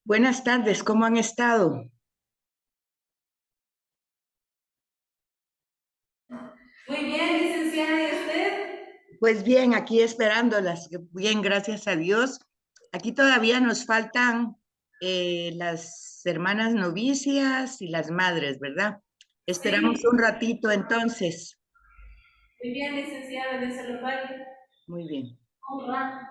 Buenas tardes, ¿cómo han estado? Muy bien, licenciada, ¿y usted? Pues bien, aquí esperándolas. Bien, gracias a Dios. Aquí todavía nos faltan las hermanas novicias y las madres, ¿verdad? Esperamos Sí, un ratito entonces. muy bien, licenciada, de celular. Muy bien. Hola.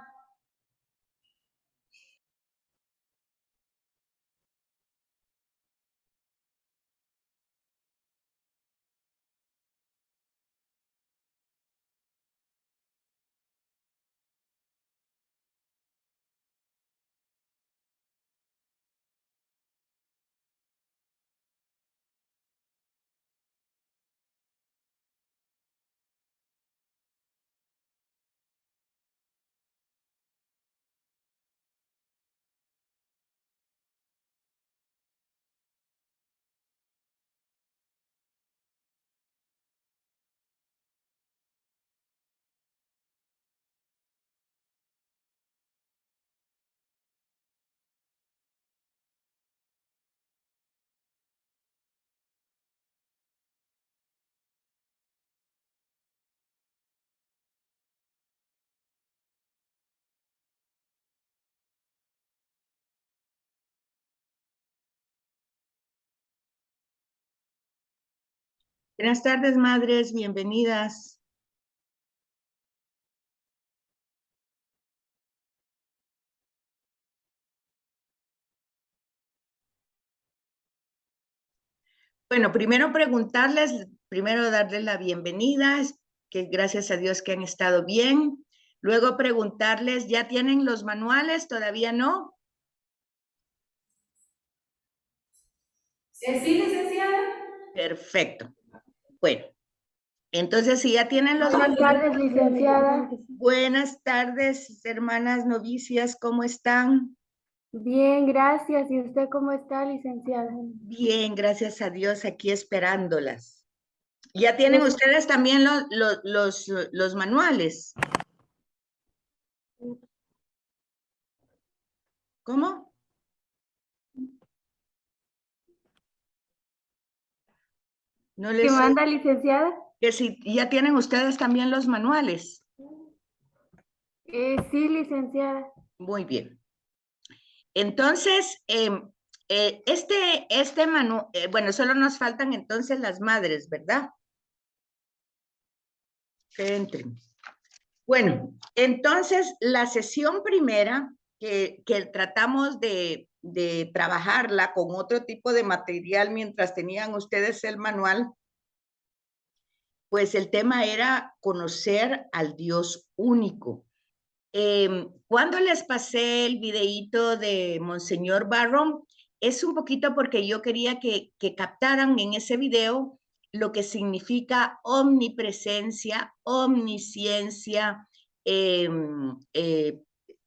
Buenas tardes, madres, bienvenidas. Bueno, primero preguntarles, primero darles la bienvenida, que gracias a Dios que han estado bien. Luego preguntarles, ¿ya tienen los manuales? ¿Todavía no? ¿Sí, licenciada? Perfecto. Bueno, entonces si ya tienen los Buenas manuales, tardes, licenciada. buenas tardes, hermanas novicias, ¿cómo están? Bien, gracias. ¿Y usted cómo está, licenciada? Bien, gracias a Dios, aquí esperándolas. ¿Ya tienen Les- ustedes también los manuales? ¿Cómo? No ¿Qué les oigo. manda, licenciada? Que si ya tienen ustedes también los manuales. Sí, licenciada. Muy bien. Entonces, este manual, bueno, solo nos faltan entonces las madres, ¿verdad? Que entren. Bueno, entonces la sesión primera que tratamos de trabajarla con otro tipo de material mientras tenían ustedes el manual, pues el tema era conocer al Dios único. Cuando les pasé el videíto de Monseñor Barron, es un poquito porque yo quería que captaran en ese video lo que significa omnipresencia, omnisciencia, eh, eh,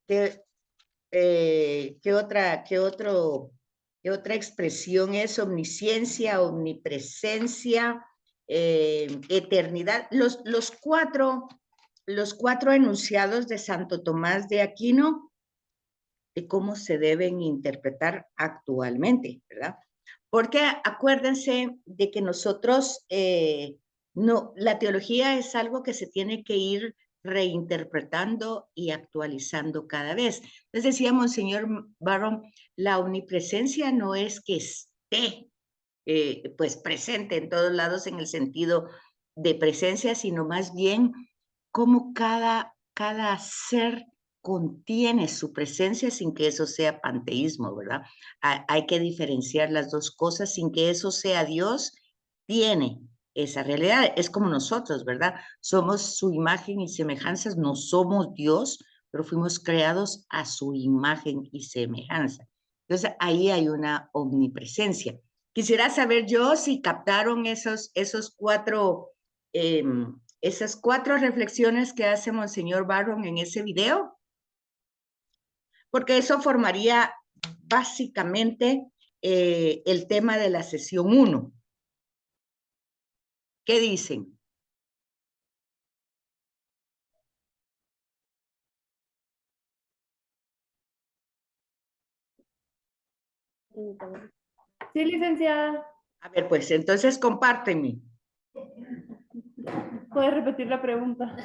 ¿qué, qué otra expresión es? Omnisciencia, omnipresencia, eternidad. Los cuatro enunciados de Santo Tomás de Aquino de cómo se deben interpretar actualmente, ¿verdad? Porque acuérdense de que nosotros, no, la teología es algo que se tiene que ir reinterpretando y actualizando cada vez. Entonces decía Monseñor Barron, la omnipresencia no es que esté pues presente en todos lados en el sentido de presencia, sino más bien cómo cada ser contiene su presencia sin que eso sea panteísmo, ¿verdad? Hay que diferenciar las dos cosas sin que eso sea Dios, tiene esa realidad. Es como nosotros, ¿verdad? Somos su imagen y semejanzas, no somos Dios, pero fuimos creados a su imagen y semejanza. Entonces ahí hay una omnipresencia. Quisiera saber yo si captaron eh, esas cuatro reflexiones que hace Monseñor Barron en ese video, porque eso formaría básicamente el tema de la sesión uno. ¿Qué dicen? Sí, licenciada. A ver, pues, entonces compárteme. ¿Puede repetir la pregunta?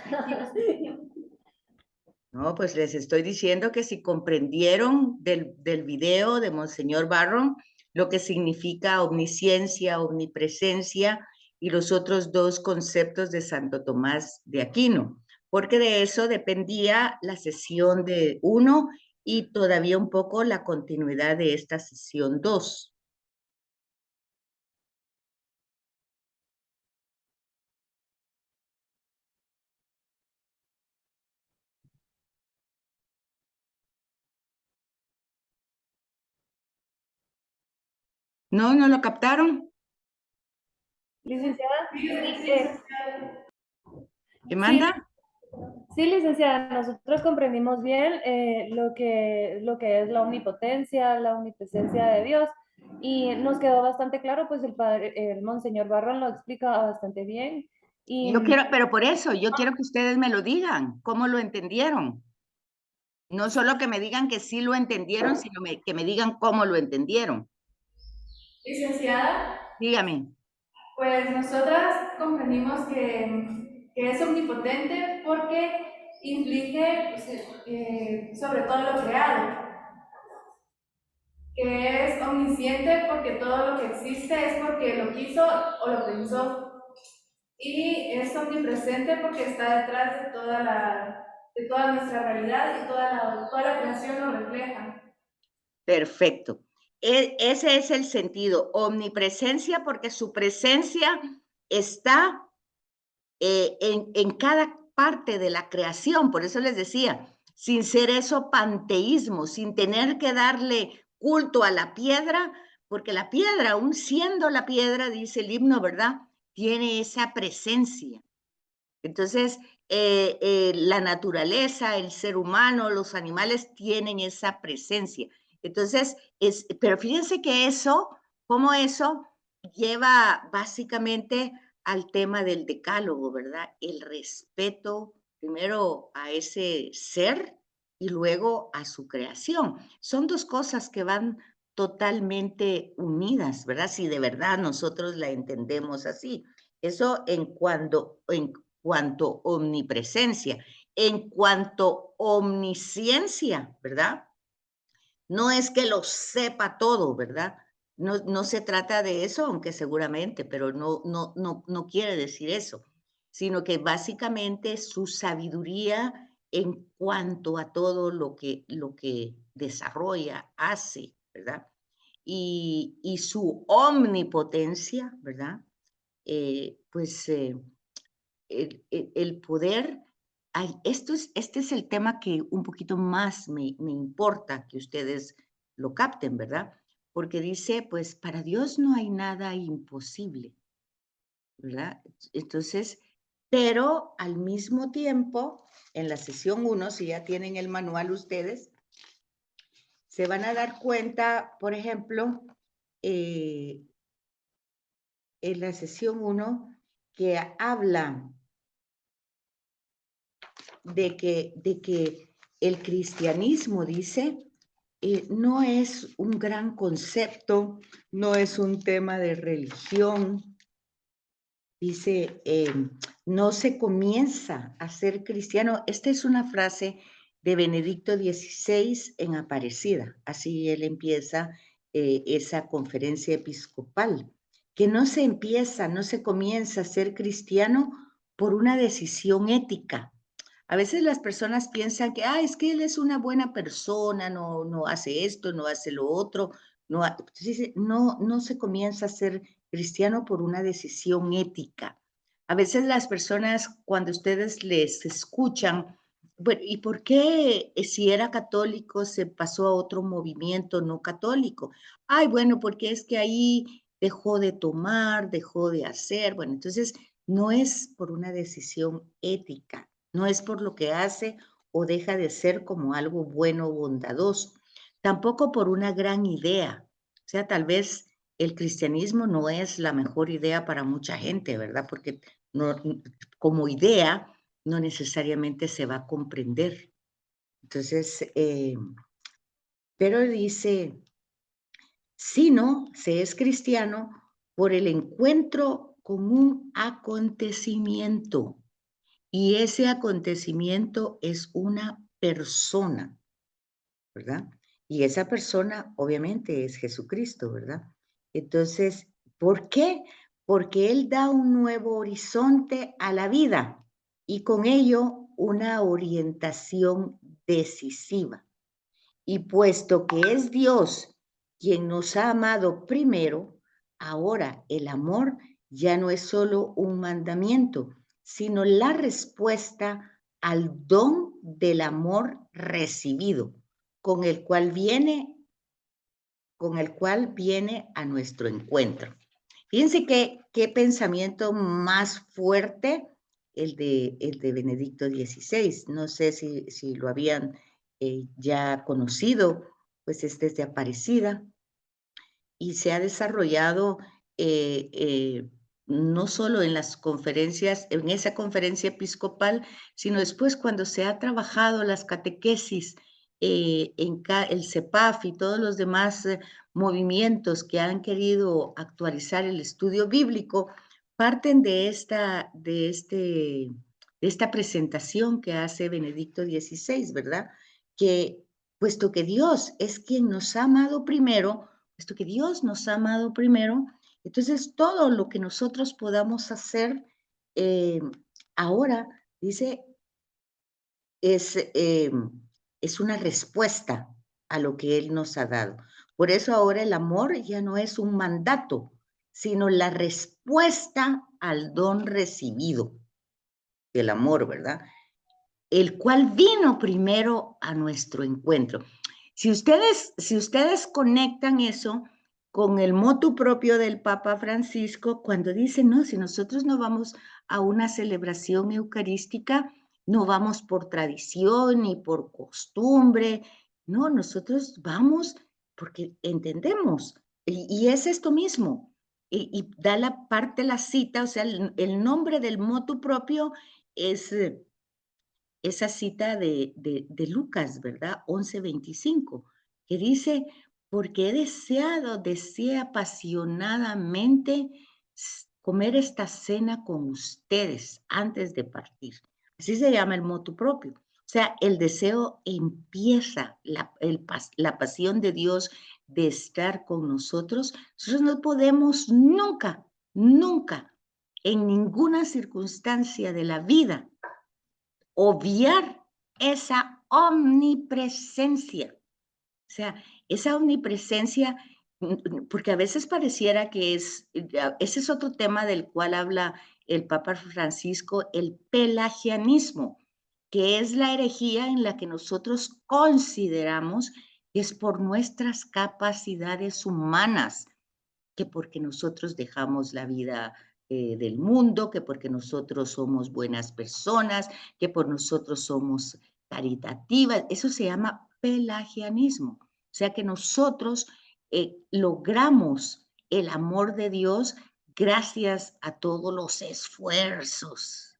No, pues les estoy diciendo que si comprendieron del video de Monseñor Barron lo que significa omnisciencia, omnipresencia y los otros dos conceptos de Santo Tomás de Aquino, porque de eso dependía la sesión de 1 y todavía un poco la continuidad de esta sesión 2. ¿No? ¿No lo captaron? Licenciada. Sí, licenciada. ¿Qué Sí, manda? sí, licenciada, nosotros comprendimos bien lo que es la omnipotencia, la omnipresencia de Dios, y nos quedó bastante claro, pues el Monseñor Barrón lo explica bastante bien. Y Yo quiero, pero por eso, yo quiero que ustedes me lo digan, ¿cómo lo entendieron? No solo que me digan que sí lo entendieron, sino que me digan cómo lo entendieron. Licenciada, Dígame. pues nosotras comprendimos que es omnipotente porque inflige pues, sobre todo lo creado, que es omnisciente porque todo lo que existe es porque lo quiso o lo pensó, y es omnipresente porque está detrás de toda nuestra realidad y toda la creación lo refleja. Perfecto. Ese es el sentido, omnipresencia, porque su presencia está en cada parte de la creación. Por eso les decía, sin ser eso panteísmo, sin tener que darle culto a la piedra, porque la piedra, aún siendo la piedra, dice el himno, ¿verdad? Tiene esa presencia. Entonces, la naturaleza, el ser humano, los animales tienen esa presencia. Entonces, pero fíjense que como eso lleva básicamente al tema del decálogo, ¿verdad? El respeto primero a ese ser y luego a su creación. Son dos cosas que van totalmente unidas, ¿verdad? Si de verdad nosotros la entendemos así. Eso en cuanto omnipresencia, en cuanto omnisciencia, ¿verdad? No es que lo sepa todo, ¿verdad? No se trata de eso, aunque seguramente, pero no quiere decir eso, sino que básicamente su sabiduría en cuanto a todo lo que desarrolla, hace, ¿verdad? Y su omnipotencia, ¿verdad? Pues el poder, este es el tema que un poquito más me importa que ustedes lo capten, ¿verdad? Porque dice, pues para Dios no hay nada imposible, ¿verdad? Entonces, pero al mismo tiempo, en la sesión 1, si ya tienen el manual ustedes, se van a dar cuenta, por ejemplo, en la sesión 1, que habla de que el cristianismo, dice, no es un gran concepto, no es un tema de religión. Dice, no se comienza a ser cristiano. Esta es una frase de Benedicto XVI en Aparecida. Así él empieza esa conferencia episcopal, que no se comienza a ser cristiano por una decisión ética. A veces las personas piensan que, es que él es una buena persona, no hace esto, no hace lo otro. No se comienza a ser cristiano por una decisión ética. A veces las personas, cuando ustedes les escuchan, bueno, ¿y por qué si era católico se pasó a otro movimiento no católico? Bueno, porque es que ahí dejó de tomar, dejó de hacer. Bueno, entonces no es por una decisión ética, no es por lo que hace o deja de ser como algo bueno o bondadoso, tampoco por una gran idea. O sea, tal vez el cristianismo no es la mejor idea para mucha gente, ¿verdad? Porque no, como idea no necesariamente se va a comprender. Entonces, pero dice, sino se es cristiano por el encuentro con un acontecimiento. Y ese acontecimiento es una persona, ¿verdad? Y esa persona obviamente es Jesucristo, ¿verdad? Entonces, ¿por qué? Porque Él da un nuevo horizonte a la vida y con ello una orientación decisiva. Y puesto que es Dios quien nos ha amado primero, ahora el amor ya no es solo un mandamiento, sino la respuesta al don del amor recibido, con el cual viene, a nuestro encuentro. Fíjense qué pensamiento más fuerte el de Benedicto XVI. No sé si lo habían ya conocido, pues este es de Aparecida y se ha desarrollado no solo en las conferencias, en esa conferencia episcopal, sino después cuando se ha trabajado las catequesis en el CEPAF y todos los demás movimientos que han querido actualizar el estudio bíblico, parten de esta presentación que hace Benedicto XVI, ¿verdad? Que puesto que Dios es quien nos ha amado primero, puesto que Dios nos ha amado primero, entonces todo lo que nosotros podamos hacer eh, ahora, dice, es, eh, es una respuesta a lo que Él nos ha dado. Por eso ahora el amor ya no es un mandato, sino la respuesta al don recibido del amor, ¿verdad? El cual vino primero a nuestro encuentro. Si ustedes conectan eso con el motu propio del Papa Francisco, cuando dice, no, si nosotros no vamos a una celebración eucarística, no vamos por tradición ni por costumbre, no, nosotros vamos porque entendemos. Y es esto mismo. Y da la parte, la cita, o sea, el nombre del motu propio es esa cita de Lucas, ¿verdad? 11:25, que dice, porque deseé apasionadamente comer esta cena con ustedes antes de partir. Así se llama el motu propio. O sea, el deseo empieza, la pasión de Dios de estar con nosotros. Nosotros no podemos nunca, nunca, en ninguna circunstancia de la vida, obviar esa omnipresencia. O sea, esa omnipresencia, porque a veces pareciera que ese es otro tema del cual habla el Papa Francisco, el pelagianismo, que es la herejía en la que nosotros consideramos que es por nuestras capacidades humanas, que porque nosotros dejamos la vida del mundo, que porque nosotros somos buenas personas, que por nosotros somos caritativas. Eso se llama pelagianismo. O sea que nosotros logramos el amor de Dios gracias a todos los esfuerzos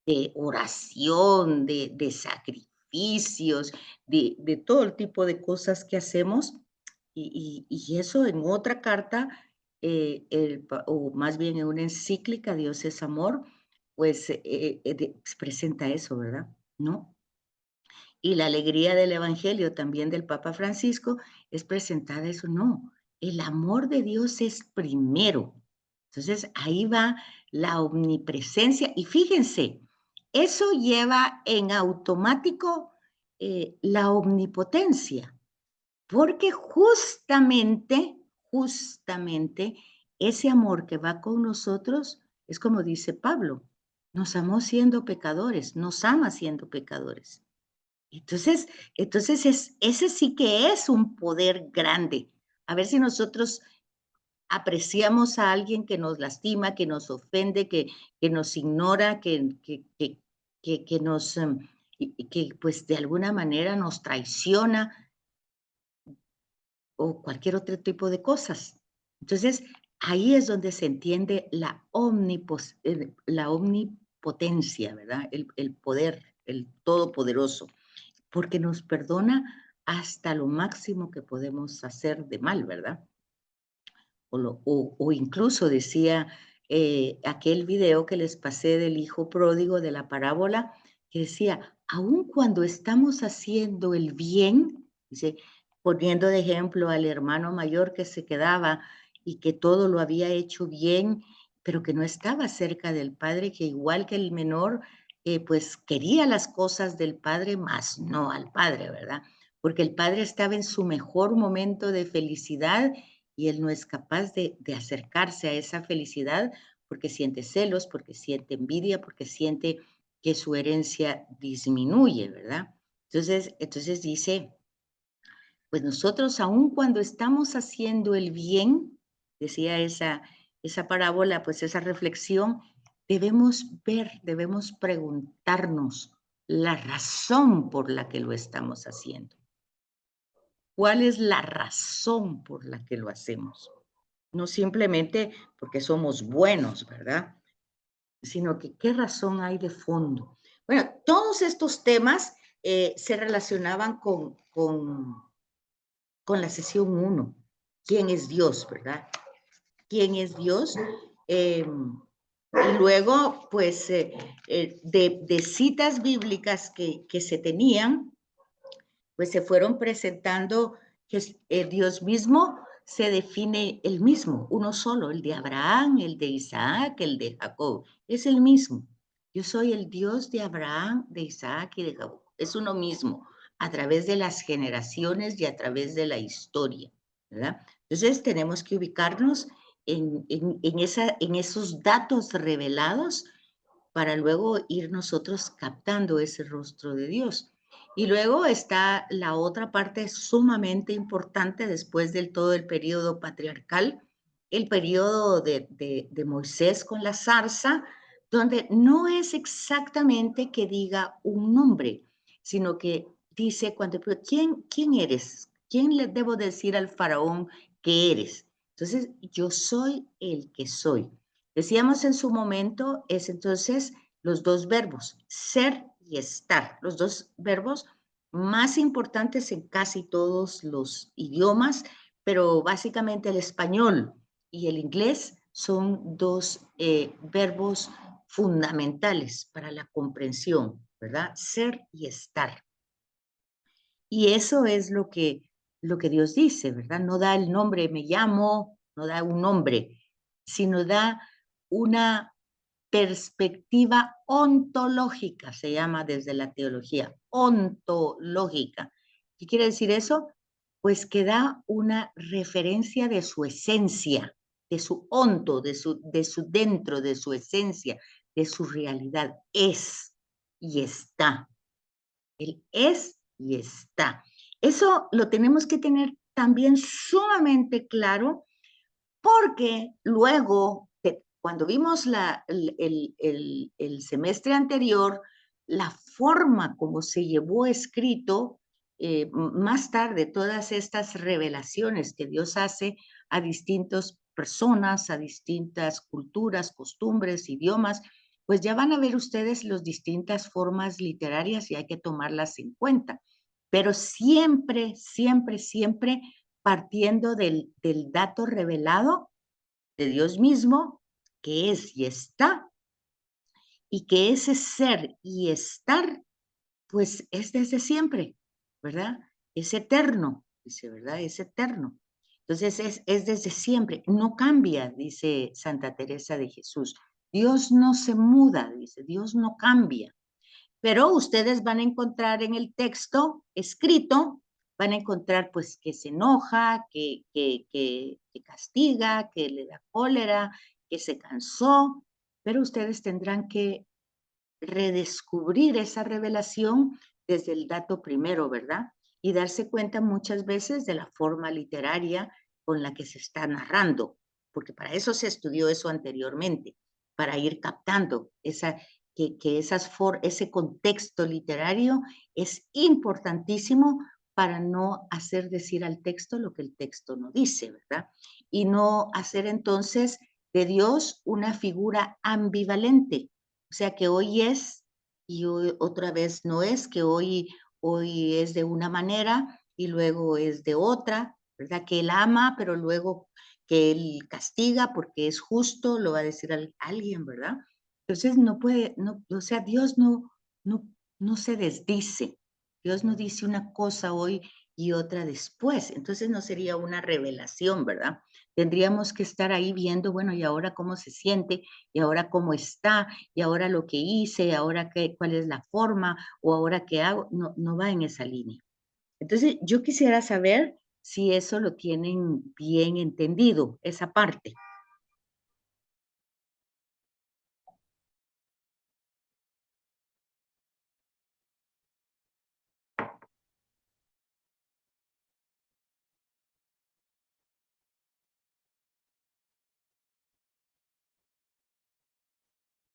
de oración, de sacrificios, de todo el tipo de cosas que hacemos. Y eso en otra carta, o más bien en una encíclica, Dios es amor, pues presenta eso, ¿verdad? ¿No? Y la alegría del Evangelio también del Papa Francisco es presentada eso, no, el amor de Dios es primero. Entonces ahí va la omnipresencia y fíjense, eso lleva en automático la omnipotencia. Porque justamente ese amor que va con nosotros es como dice Pablo, nos amó siendo pecadores, nos ama siendo pecadores. Entonces, ese sí que es un poder grande. A ver si nosotros apreciamos a alguien que nos lastima, que nos ofende, que nos ignora, que nos, que pues de alguna manera nos traiciona, o cualquier otro tipo de cosas. Entonces, ahí es donde se entiende la omnipotencia, ¿verdad? El poder, el todopoderoso, porque nos perdona hasta lo máximo que podemos hacer de mal, ¿verdad? o incluso decía aquel video que les pasé del hijo pródigo, de la parábola, que decía, aun cuando estamos haciendo el bien, dice, poniendo de ejemplo al hermano mayor que se quedaba y que todo lo había hecho bien, pero que no estaba cerca del padre, que igual que el menor, pues quería las cosas del padre, más no al padre, ¿verdad? Porque el padre estaba en su mejor momento de felicidad y él no es capaz de acercarse a esa felicidad porque siente celos, porque siente envidia, porque siente que su herencia disminuye, ¿verdad? Entonces dice, pues nosotros aun cuando estamos haciendo el bien, decía esa parábola, pues esa reflexión, debemos ver, debemos preguntarnos la razón por la que lo estamos haciendo. ¿Cuál es la razón por la que lo hacemos? No simplemente porque somos buenos, ¿verdad? Sino que qué razón hay de fondo. Bueno, todos estos temas se relacionaban con la sesión 1. ¿Quién es Dios, verdad? ¿Quién es Dios? Y luego, pues, de citas bíblicas que se tenían, pues se fueron presentando que Dios mismo se define el mismo, uno solo, el de Abraham, el de Isaac, el de Jacob, es el mismo. Yo soy el Dios de Abraham, de Isaac y de Jacob. Es uno mismo, a través de las generaciones y a través de la historia, ¿verdad? Entonces tenemos que ubicarnos en esos datos revelados para luego ir nosotros captando ese rostro de Dios. Y luego está la otra parte sumamente importante después del todo el periodo patriarcal, el periodo de Moisés con la zarza, donde no es exactamente que diga un nombre, sino que dice, ¿quién eres? ¿Quién le debo decir al faraón que eres? Entonces, yo soy el que soy. Decíamos en su momento, es entonces los dos verbos, ser y estar, los dos verbos más importantes en casi todos los idiomas, pero básicamente el español y el inglés son dos verbos fundamentales para la comprensión, ¿verdad? Ser y estar. Y eso es lo que Dios dice, ¿verdad? No da el nombre, me llamo, no da un nombre, sino da una perspectiva ontológica, se llama desde la teología, ontológica. ¿Qué quiere decir eso? Pues que da una referencia de su esencia, de su onto, de su dentro, de su esencia, de su realidad. Es y está. Él es y está. Eso lo tenemos que tener también sumamente claro porque luego, cuando vimos el semestre anterior, la forma como se llevó escrito más tarde todas estas revelaciones que Dios hace a distintas personas, a distintas culturas, costumbres, idiomas, pues ya van a ver ustedes las distintas formas literarias y hay que tomarlas en cuenta. Pero siempre, siempre, siempre partiendo del dato revelado de Dios mismo, que es y está, y que ese ser y estar, pues es desde siempre, ¿verdad? Es eterno, dice, ¿verdad? Es eterno. Entonces es desde siempre, no cambia, dice Santa Teresa de Jesús. Dios no se muda, dice, Dios no cambia. Pero ustedes van a encontrar en el texto escrito, van a encontrar pues que se enoja, que castiga, que le da cólera, que se cansó, pero ustedes tendrán que redescubrir esa revelación desde el dato primero, ¿verdad? Y darse cuenta muchas veces de la forma literaria con la que se está narrando, porque para eso se estudió eso anteriormente, para ir captando ese contexto literario es importantísimo para no hacer decir al texto lo que el texto no dice, ¿verdad? Y no hacer entonces de Dios una figura ambivalente, o sea que hoy es y hoy otra vez no es, que hoy es de una manera y luego es de otra, ¿verdad? Que él ama, pero luego que Él castiga porque es justo, lo va a decir alguien, ¿verdad? Entonces no puede, no, o sea, Dios no se desdice. Dios no dice una cosa hoy y otra después. Entonces no sería una revelación, ¿verdad? Tendríamos que estar ahí viendo, bueno, y ahora cómo se siente, y ahora cómo está, y ahora lo que hice, y ahora qué, cuál es la forma, o ahora qué hago. No, no va en esa línea. Entonces, yo quisiera saber si eso lo tienen bien entendido, esa parte.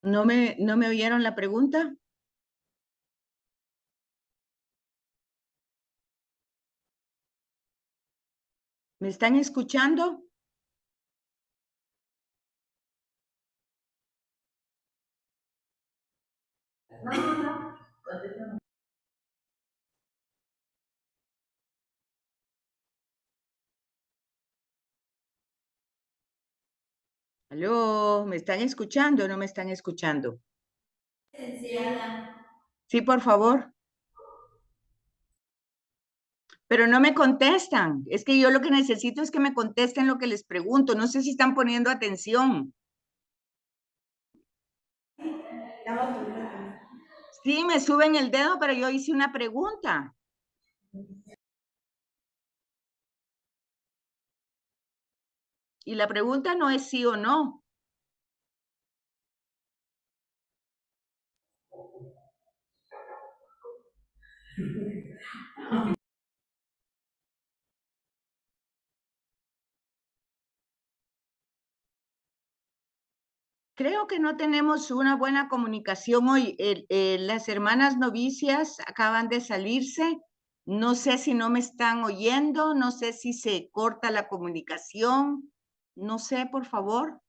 ¿No me oyeron la pregunta? ¿Me están escuchando? ¿Aló? ¿Me están escuchando o no me están escuchando? Licenciada. Sí, por favor. Pero no me contestan. Es que yo lo que necesito es que me contesten lo que les pregunto. No sé si están poniendo atención. Sí, me suben el dedo, pero yo hice una pregunta. Y la pregunta no es sí o no. Creo que no tenemos una buena comunicación hoy. Las hermanas novicias acaban de salirse. No sé si no me están oyendo, no sé si se corta la comunicación. No sé, por favor.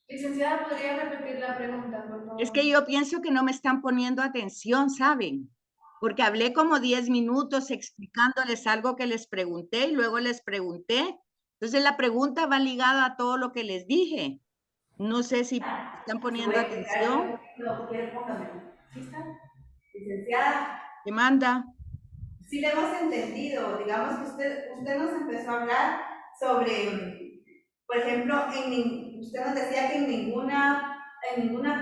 Licenciada, ¿podría repetir la pregunta, por favor? Es que yo pienso que no me están poniendo atención, ¿saben? Porque hablé como 10 minutos explicándoles algo que les pregunté y luego les pregunté. Entonces la pregunta va ligada a todo lo que les dije. No sé si están poniendo atención. No, quiero póngame. ¿Sí está? Licenciada, ¿Qué manda? sí le hemos entendido. Digamos que usted nos empezó a hablar sobre, por ejemplo, usted nos decía que en ninguna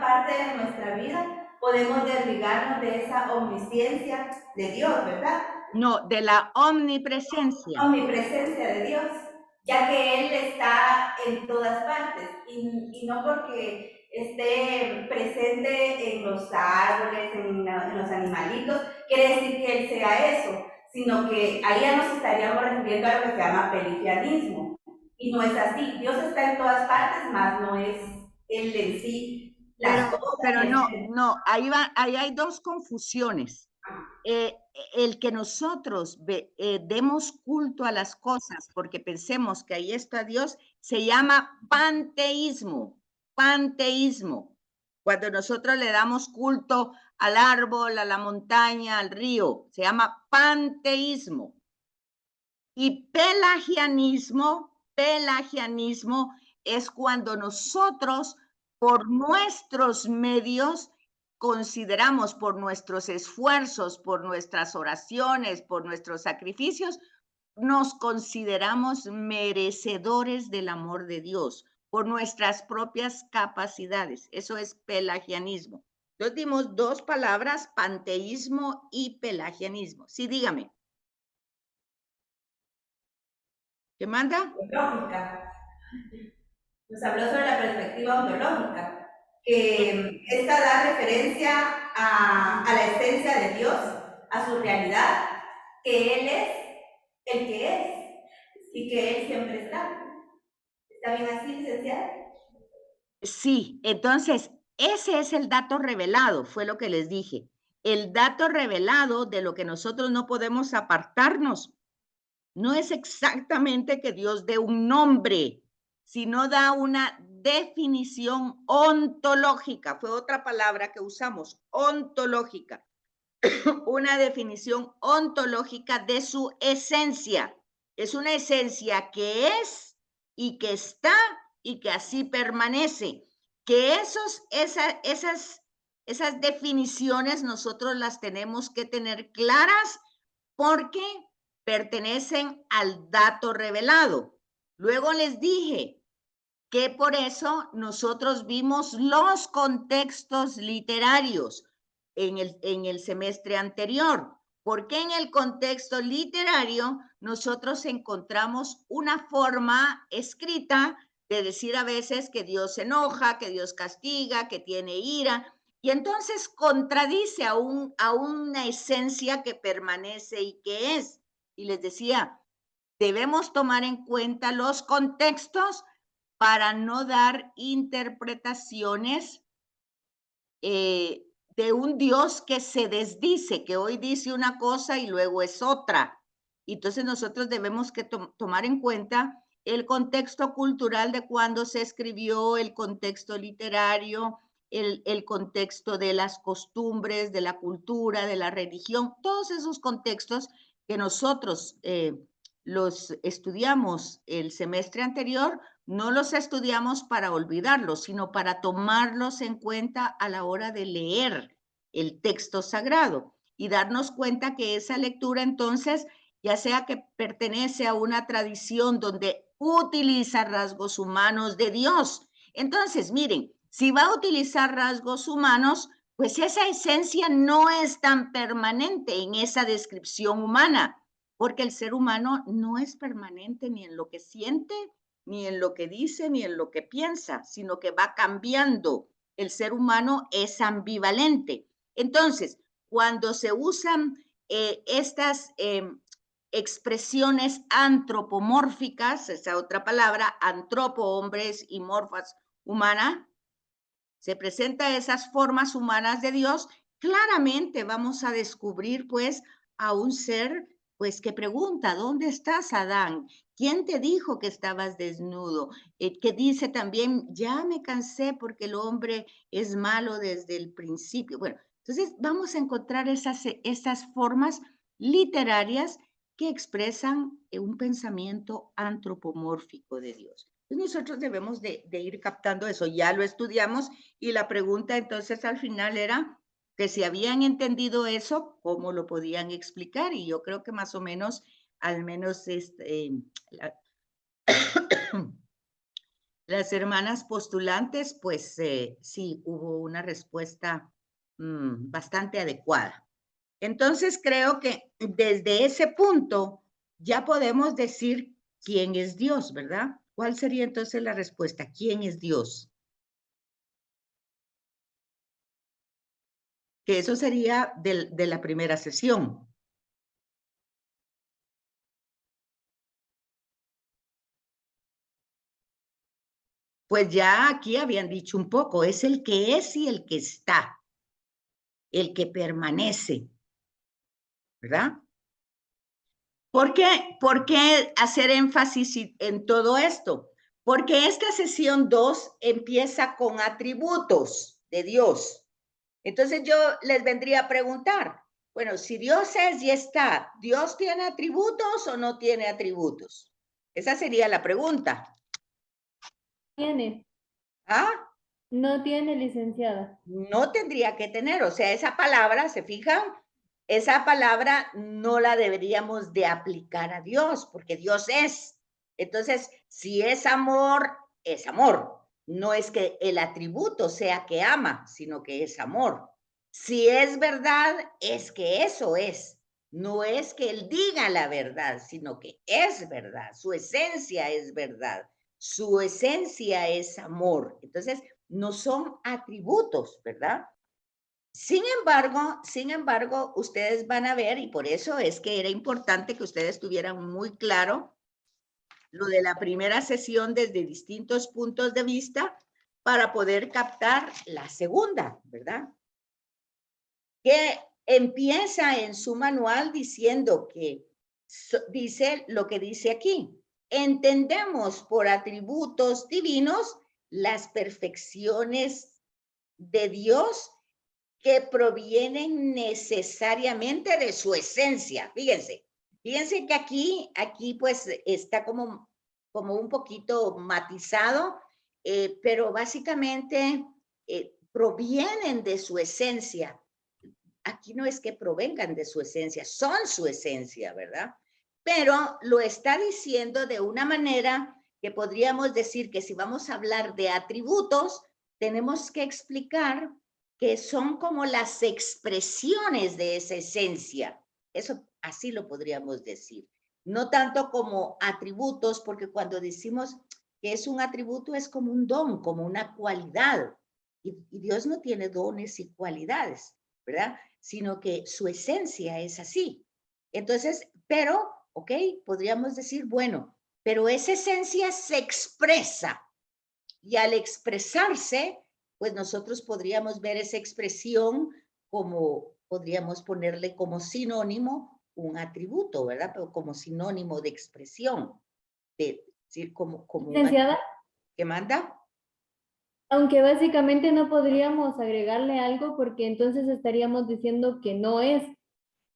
parte de nuestra vida podemos desligarnos de esa omnisciencia de Dios, ¿verdad? No, de la omnipresencia. Omnipresencia de Dios, ya que Él está en todas partes y no porque esté presente en los árboles, en los animalitos, quiere decir que Él sea eso, sino que ahí ya nos estaríamos refiriendo a lo que se llama pelagianismo. Y no es así, Dios está en todas partes, más no es Él en sí las cosas. Pero no, ahí hay dos confusiones. El que nosotros demos culto a las cosas porque pensemos que ahí está Dios, se llama panteísmo, panteísmo. Cuando nosotros le damos culto al árbol, a la montaña, al río, se llama panteísmo. Y pelagianismo es cuando nosotros, por nuestros medios, consideramos, por nuestros esfuerzos, por nuestras oraciones, por nuestros sacrificios, nos consideramos merecedores del amor de Dios por nuestras propias capacidades. Eso es pelagianismo. Entonces dimos dos palabras, panteísmo y pelagianismo. Sí, dígame. ¿Qué manda? Ontológica. Nos habló sobre la perspectiva ontológica, que esta da referencia a la esencia de Dios, a su realidad, que Él es el que es y que Él siempre está. ¿Está bien así, licenciada? Sí, entonces ese es el dato revelado, fue lo que les dije. El dato revelado de lo que nosotros no podemos apartarnos no es exactamente que Dios dé un nombre, sino da una definición ontológica, fue otra palabra que usamos, ontológica, una definición ontológica de su esencia. Es una esencia que es y que está y que así permanece. Que esas definiciones nosotros las tenemos que tener claras porque pertenecen al dato revelado. Luego les dije que por eso nosotros vimos los contextos literarios en el semestre anterior. Porque en el contexto literario nosotros encontramos una forma escrita de decir a veces que Dios se enoja, que Dios castiga, que tiene ira, y entonces contradice a una esencia que permanece y que es. Y les decía, debemos tomar en cuenta los contextos para no dar interpretaciones de un Dios que se desdice, que hoy dice una cosa y luego es otra. Entonces nosotros debemos que tomar en cuenta el contexto cultural de cuando se escribió, el contexto literario, el contexto de las costumbres, de la cultura, de la religión, todos esos contextos que nosotros los estudiamos el semestre anterior, no los estudiamos para olvidarlos, sino para tomarlos en cuenta a la hora de leer el texto sagrado y darnos cuenta que esa lectura entonces, ya sea que pertenece a una tradición donde utiliza rasgos humanos de Dios. Entonces, miren, si va a utilizar rasgos humanos, pues esa esencia no es tan permanente en esa descripción humana, porque el ser humano no es permanente ni en lo que siente, ni en lo que dice, ni en lo que piensa, sino que va cambiando. El ser humano es ambivalente. Entonces, cuando se usan estas expresiones antropomórficas, esa otra palabra, antropo, hombres, y morfas, humana, se presenta esas formas humanas de Dios, claramente vamos a descubrir pues a un ser pues que pregunta, ¿dónde estás, Adán? ¿Quién te dijo que estabas desnudo? Que dice también, ya me cansé porque el hombre es malo desde el principio. Bueno, entonces vamos a encontrar esas formas literarias que expresan un pensamiento antropomórfico de Dios. Entonces nosotros debemos de ir captando eso. Ya lo estudiamos y la pregunta entonces al final era que si habían entendido eso, ¿cómo lo podían explicar? Y yo creo que más o menos, al menos las hermanas postulantes, pues sí, hubo una respuesta bastante adecuada. Entonces creo que desde ese punto ya podemos decir quién es Dios, ¿verdad? ¿Cuál sería entonces la respuesta? ¿Quién es Dios? Que eso sería de la primera sesión. Pues ya aquí habían dicho un poco, es el que es y el que está, el que permanece, ¿verdad? ¿Por qué hacer énfasis en todo esto? Porque esta sesión 2 empieza con atributos de Dios. Entonces yo les vendría a preguntar, bueno, si Dios es y está, ¿Dios tiene atributos o no tiene atributos? Esa sería la pregunta. Tiene, ¿Ah? no tiene, licenciada. No tendría que tener, o sea, esa palabra, ¿se fijan? Esa palabra no la deberíamos de aplicar a Dios, porque Dios es. Entonces, si es amor, es amor. No es que el atributo sea que ama, sino que es amor. Si es verdad, es que eso es. No es que él diga la verdad, sino que es verdad. Su esencia es verdad. Su esencia es amor. Entonces, no son atributos, ¿verdad? Sin embargo, ustedes van a ver, y por eso es que era importante que ustedes tuvieran muy claro lo de la primera sesión desde distintos puntos de vista para poder captar la segunda, ¿verdad? Que empieza en su manual diciendo que, dice lo que dice aquí, entendemos por atributos divinos las perfecciones de Dios que provienen necesariamente de su esencia. Fíjense, Fíjense que aquí pues está como un poquito matizado, pero básicamente provienen de su esencia. Aquí no es que provengan de su esencia, son su esencia, ¿verdad? Pero lo está diciendo de una manera que podríamos decir que si vamos a hablar de atributos, tenemos que explicar que son como las expresiones de esa esencia. Eso así lo podríamos decir. No tanto como atributos, porque cuando decimos que es un atributo es como un don, como una cualidad. Y Dios no tiene dones y cualidades, ¿verdad? Sino que su esencia es así. Entonces, pero, ok, podríamos decir, bueno, pero esa esencia se expresa y al expresarse, pues nosotros podríamos ver esa expresión como, podríamos ponerle como sinónimo un atributo, ¿verdad? Pero como sinónimo de expresión, de decir, como un Licenciada, atributo que manda. aunque básicamente no podríamos agregarle algo porque entonces estaríamos diciendo que no es.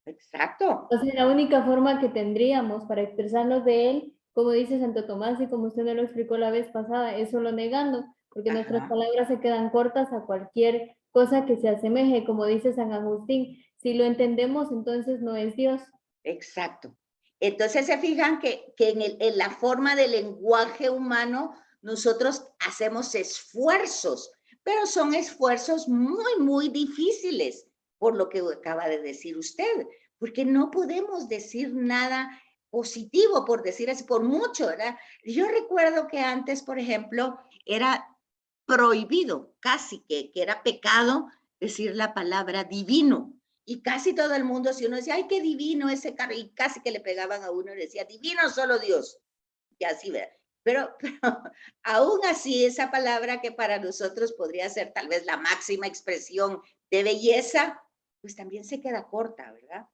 Exacto. O sea, la única forma que tendríamos para expresarnos de él, como dice Santo Tomás y como usted me lo explicó la vez pasada, es solo negando, porque nuestras Ajá. palabras se quedan cortas a cualquier cosa que se asemeje, como dice San Agustín. Si lo entendemos, entonces no es Dios. Exacto. Entonces se fijan que en la forma del lenguaje humano nosotros hacemos esfuerzos, pero son esfuerzos muy, muy difíciles, por lo que acaba de decir usted, porque no podemos decir nada positivo, por decir así, por mucho, ¿verdad? Yo recuerdo que antes, por ejemplo, era prohibido, casi que era pecado decir la palabra divino. Y casi todo el mundo, si uno decía, ay, qué divino ese carro, y casi que le pegaban a uno y decía, divino solo Dios. Y así, ¿verdad? Pero aún así, esa palabra que para nosotros podría ser tal vez la máxima expresión de belleza, pues también se queda corta, ¿verdad?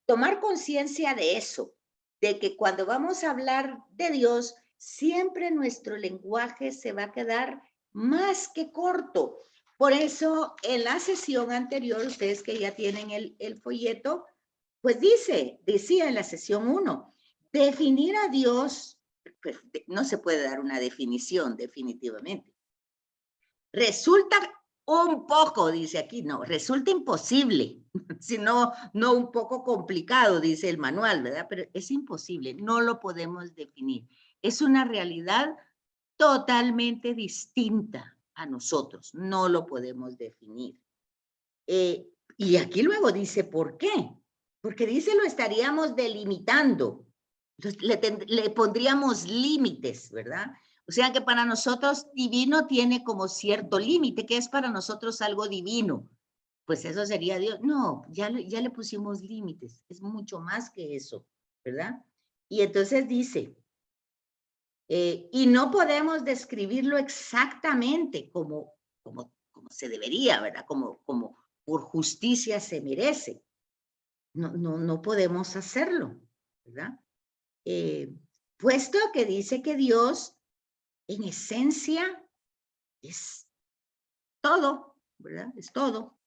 Tomar conciencia de eso, de que cuando vamos a hablar de Dios, siempre nuestro lenguaje se va a quedar más que corto. Por eso, en la sesión anterior, ustedes que ya tienen el folleto, pues decía en la sesión 1, definir a Dios, pues no se puede dar una definición definitivamente. Resulta un poco, dice aquí, no, resulta imposible, sino no un poco complicado, dice el manual, ¿verdad? Pero es imposible, no lo podemos definir. Es una realidad totalmente distinta a nosotros, no lo podemos definir. Y aquí luego dice, ¿por qué? Porque dice, lo estaríamos delimitando. Entonces, le pondríamos límites, ¿verdad? O sea que para nosotros divino tiene como cierto límite, que es para nosotros algo divino. Pues eso sería Dios. No, ya le pusimos límites. Es mucho más que eso, ¿verdad? Y entonces dice, y no podemos describirlo exactamente como se debería, ¿verdad? Como por justicia se merece. No podemos hacerlo, ¿verdad? Puesto que dice que Dios en esencia es todo, ¿verdad? Es todo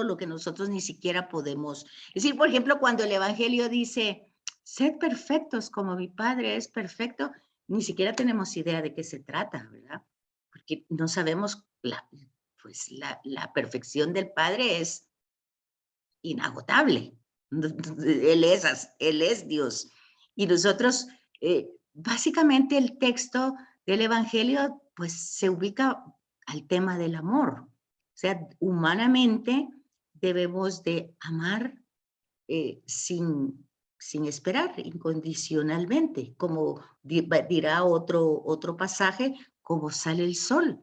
lo que nosotros ni siquiera podemos. Es decir, por ejemplo, cuando el Evangelio dice, sed perfectos como mi Padre es perfecto, ni siquiera tenemos idea de qué se trata, ¿verdad? Porque no sabemos, pues la perfección del Padre es inagotable. Él es Dios. Y nosotros, básicamente el texto del Evangelio, pues se ubica al tema del amor. O sea, humanamente debemos de amar sin esperar, incondicionalmente, como dirá otro pasaje, como sale el sol,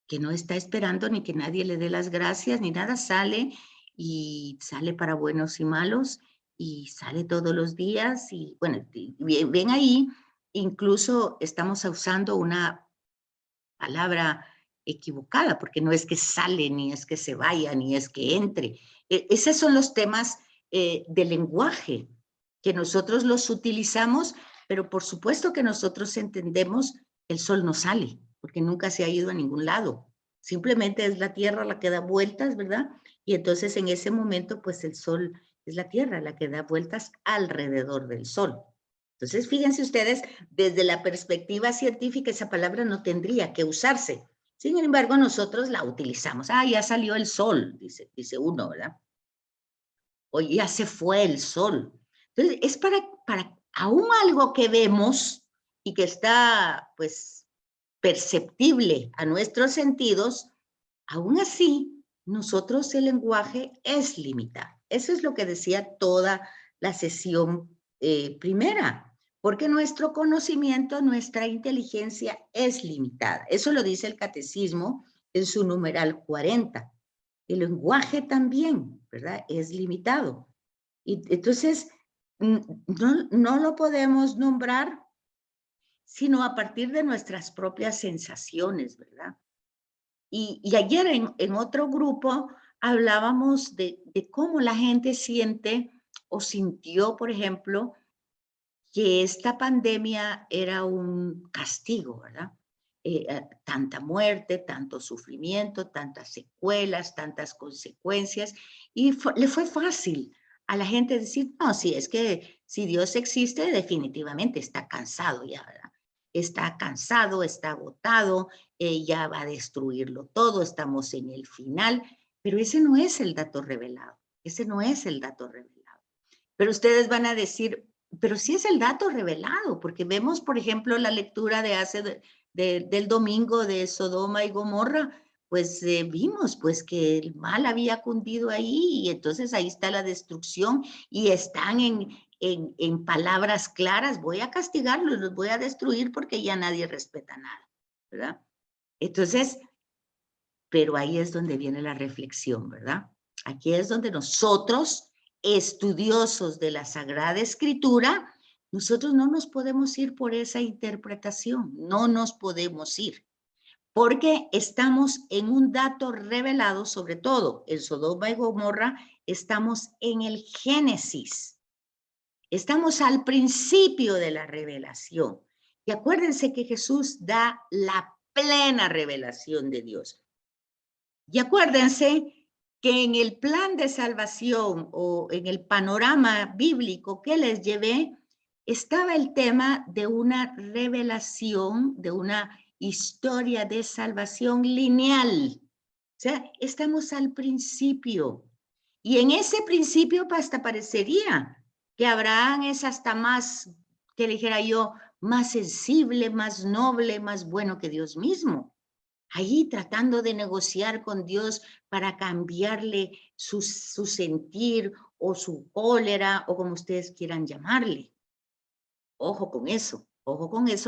que no está esperando ni que nadie le dé las gracias ni nada, sale y sale para buenos y malos y sale todos los días y bueno, ven ahí, incluso estamos usando una palabra equivocada, porque no es que sale, ni es que se vaya, ni es que entre. Esos son los temas del lenguaje, que nosotros los utilizamos, pero por supuesto que nosotros entendemos el sol no sale, porque nunca se ha ido a ningún lado. Simplemente es la Tierra la que da vueltas, ¿verdad? Y entonces en ese momento, pues el sol es la Tierra la que da vueltas alrededor del Sol. Entonces, fíjense ustedes, desde la perspectiva científica, esa palabra no tendría que usarse. Sin embargo, nosotros la utilizamos. Ah, ya salió el sol, dice uno, ¿verdad? O ya se fue el sol. Entonces, es para aún algo que vemos y que está, pues, perceptible a nuestros sentidos, aún así, nosotros el lenguaje es limitado. Eso es lo que decía toda la sesión primera, porque nuestro conocimiento, nuestra inteligencia es limitada. Eso lo dice el catecismo en su numeral 40. El lenguaje también, ¿verdad? Es limitado. Y entonces, no lo podemos nombrar sino a partir de nuestras propias sensaciones, ¿verdad? Y ayer en otro grupo hablábamos de cómo la gente siente o sintió, por ejemplo, que esta pandemia era un castigo, ¿verdad? Tanta muerte, tanto sufrimiento, tantas secuelas, tantas consecuencias, y le fue fácil a la gente decir, no, sí, es que si Dios existe, definitivamente está cansado ya, ¿verdad? Está cansado, está agotado, ya va a destruirlo todo, estamos en el final, pero ese no es el dato revelado, ese no es el dato revelado. Pero ustedes van a decir, pero sí es el dato revelado, porque vemos, por ejemplo, la lectura del domingo de Sodoma y Gomorra, pues vimos pues que el mal había cundido ahí y entonces ahí está la destrucción y están en palabras claras, voy a castigarlos, los voy a destruir porque ya nadie respeta nada, ¿verdad? Entonces, pero ahí es donde viene la reflexión, ¿verdad? Aquí es donde nosotros, estudiosos de la Sagrada Escritura, nosotros no nos podemos ir por esa interpretación, no nos podemos ir, porque estamos en un dato revelado, sobre todo en Sodoma y Gomorra, estamos en el Génesis, estamos al principio de la revelación. Y acuérdense que Jesús da la plena revelación de Dios. Y acuérdense que en el plan de salvación o en el panorama bíblico que les llevé, estaba el tema de una revelación, de una historia de salvación lineal. O sea, estamos al principio. Y en ese principio hasta parecería que Abraham es hasta más, que dijera yo, más sensible, más noble, más bueno que Dios mismo. Ahí tratando de negociar con Dios para cambiarle su sentir o su cólera o como ustedes quieran llamarle. Ojo con eso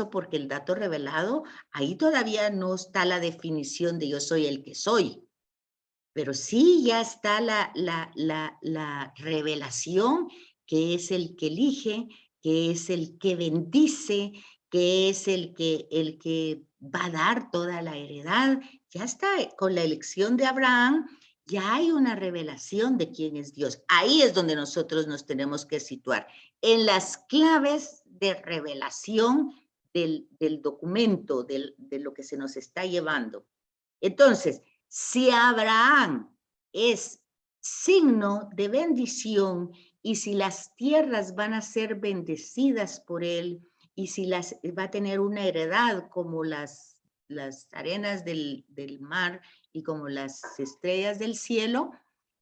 porque el dato revelado, ahí todavía no está la definición de yo soy el que soy, pero sí ya está la revelación que es el que elige, que es el que bendice, que es el que va a dar toda la heredad. Ya está, con la elección de Abraham, ya hay una revelación de quién es Dios. Ahí es donde nosotros nos tenemos que situar, en las claves de revelación del documento, de lo que se nos está llevando. Entonces, si Abraham es signo de bendición y si las tierras van a ser bendecidas por él y si va a tener una heredad como las arenas del mar y como las estrellas del cielo,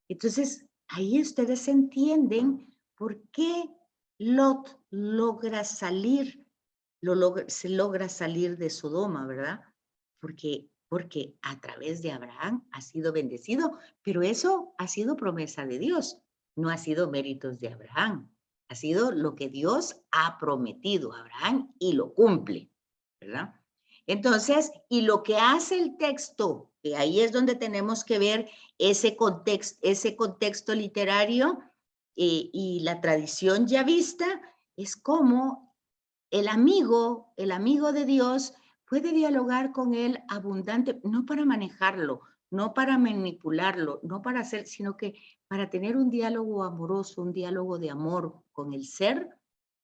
entonces ahí ustedes entienden por qué Lot logra salir, se logra salir de Sodoma, ¿verdad? Porque a través de Abraham ha sido bendecido, pero eso ha sido promesa de Dios, no ha sido méritos de Abraham, ha sido lo que Dios ha prometido a Abraham y lo cumple, ¿verdad? Entonces, y lo que hace el texto, que ahí es donde tenemos que ver ese contexto literario y la tradición ya vista, es como el amigo de Dios puede dialogar con él abundante, no para manejarlo, no para manipularlo, no para hacer, sino que para tener un diálogo amoroso, un diálogo de amor con el ser,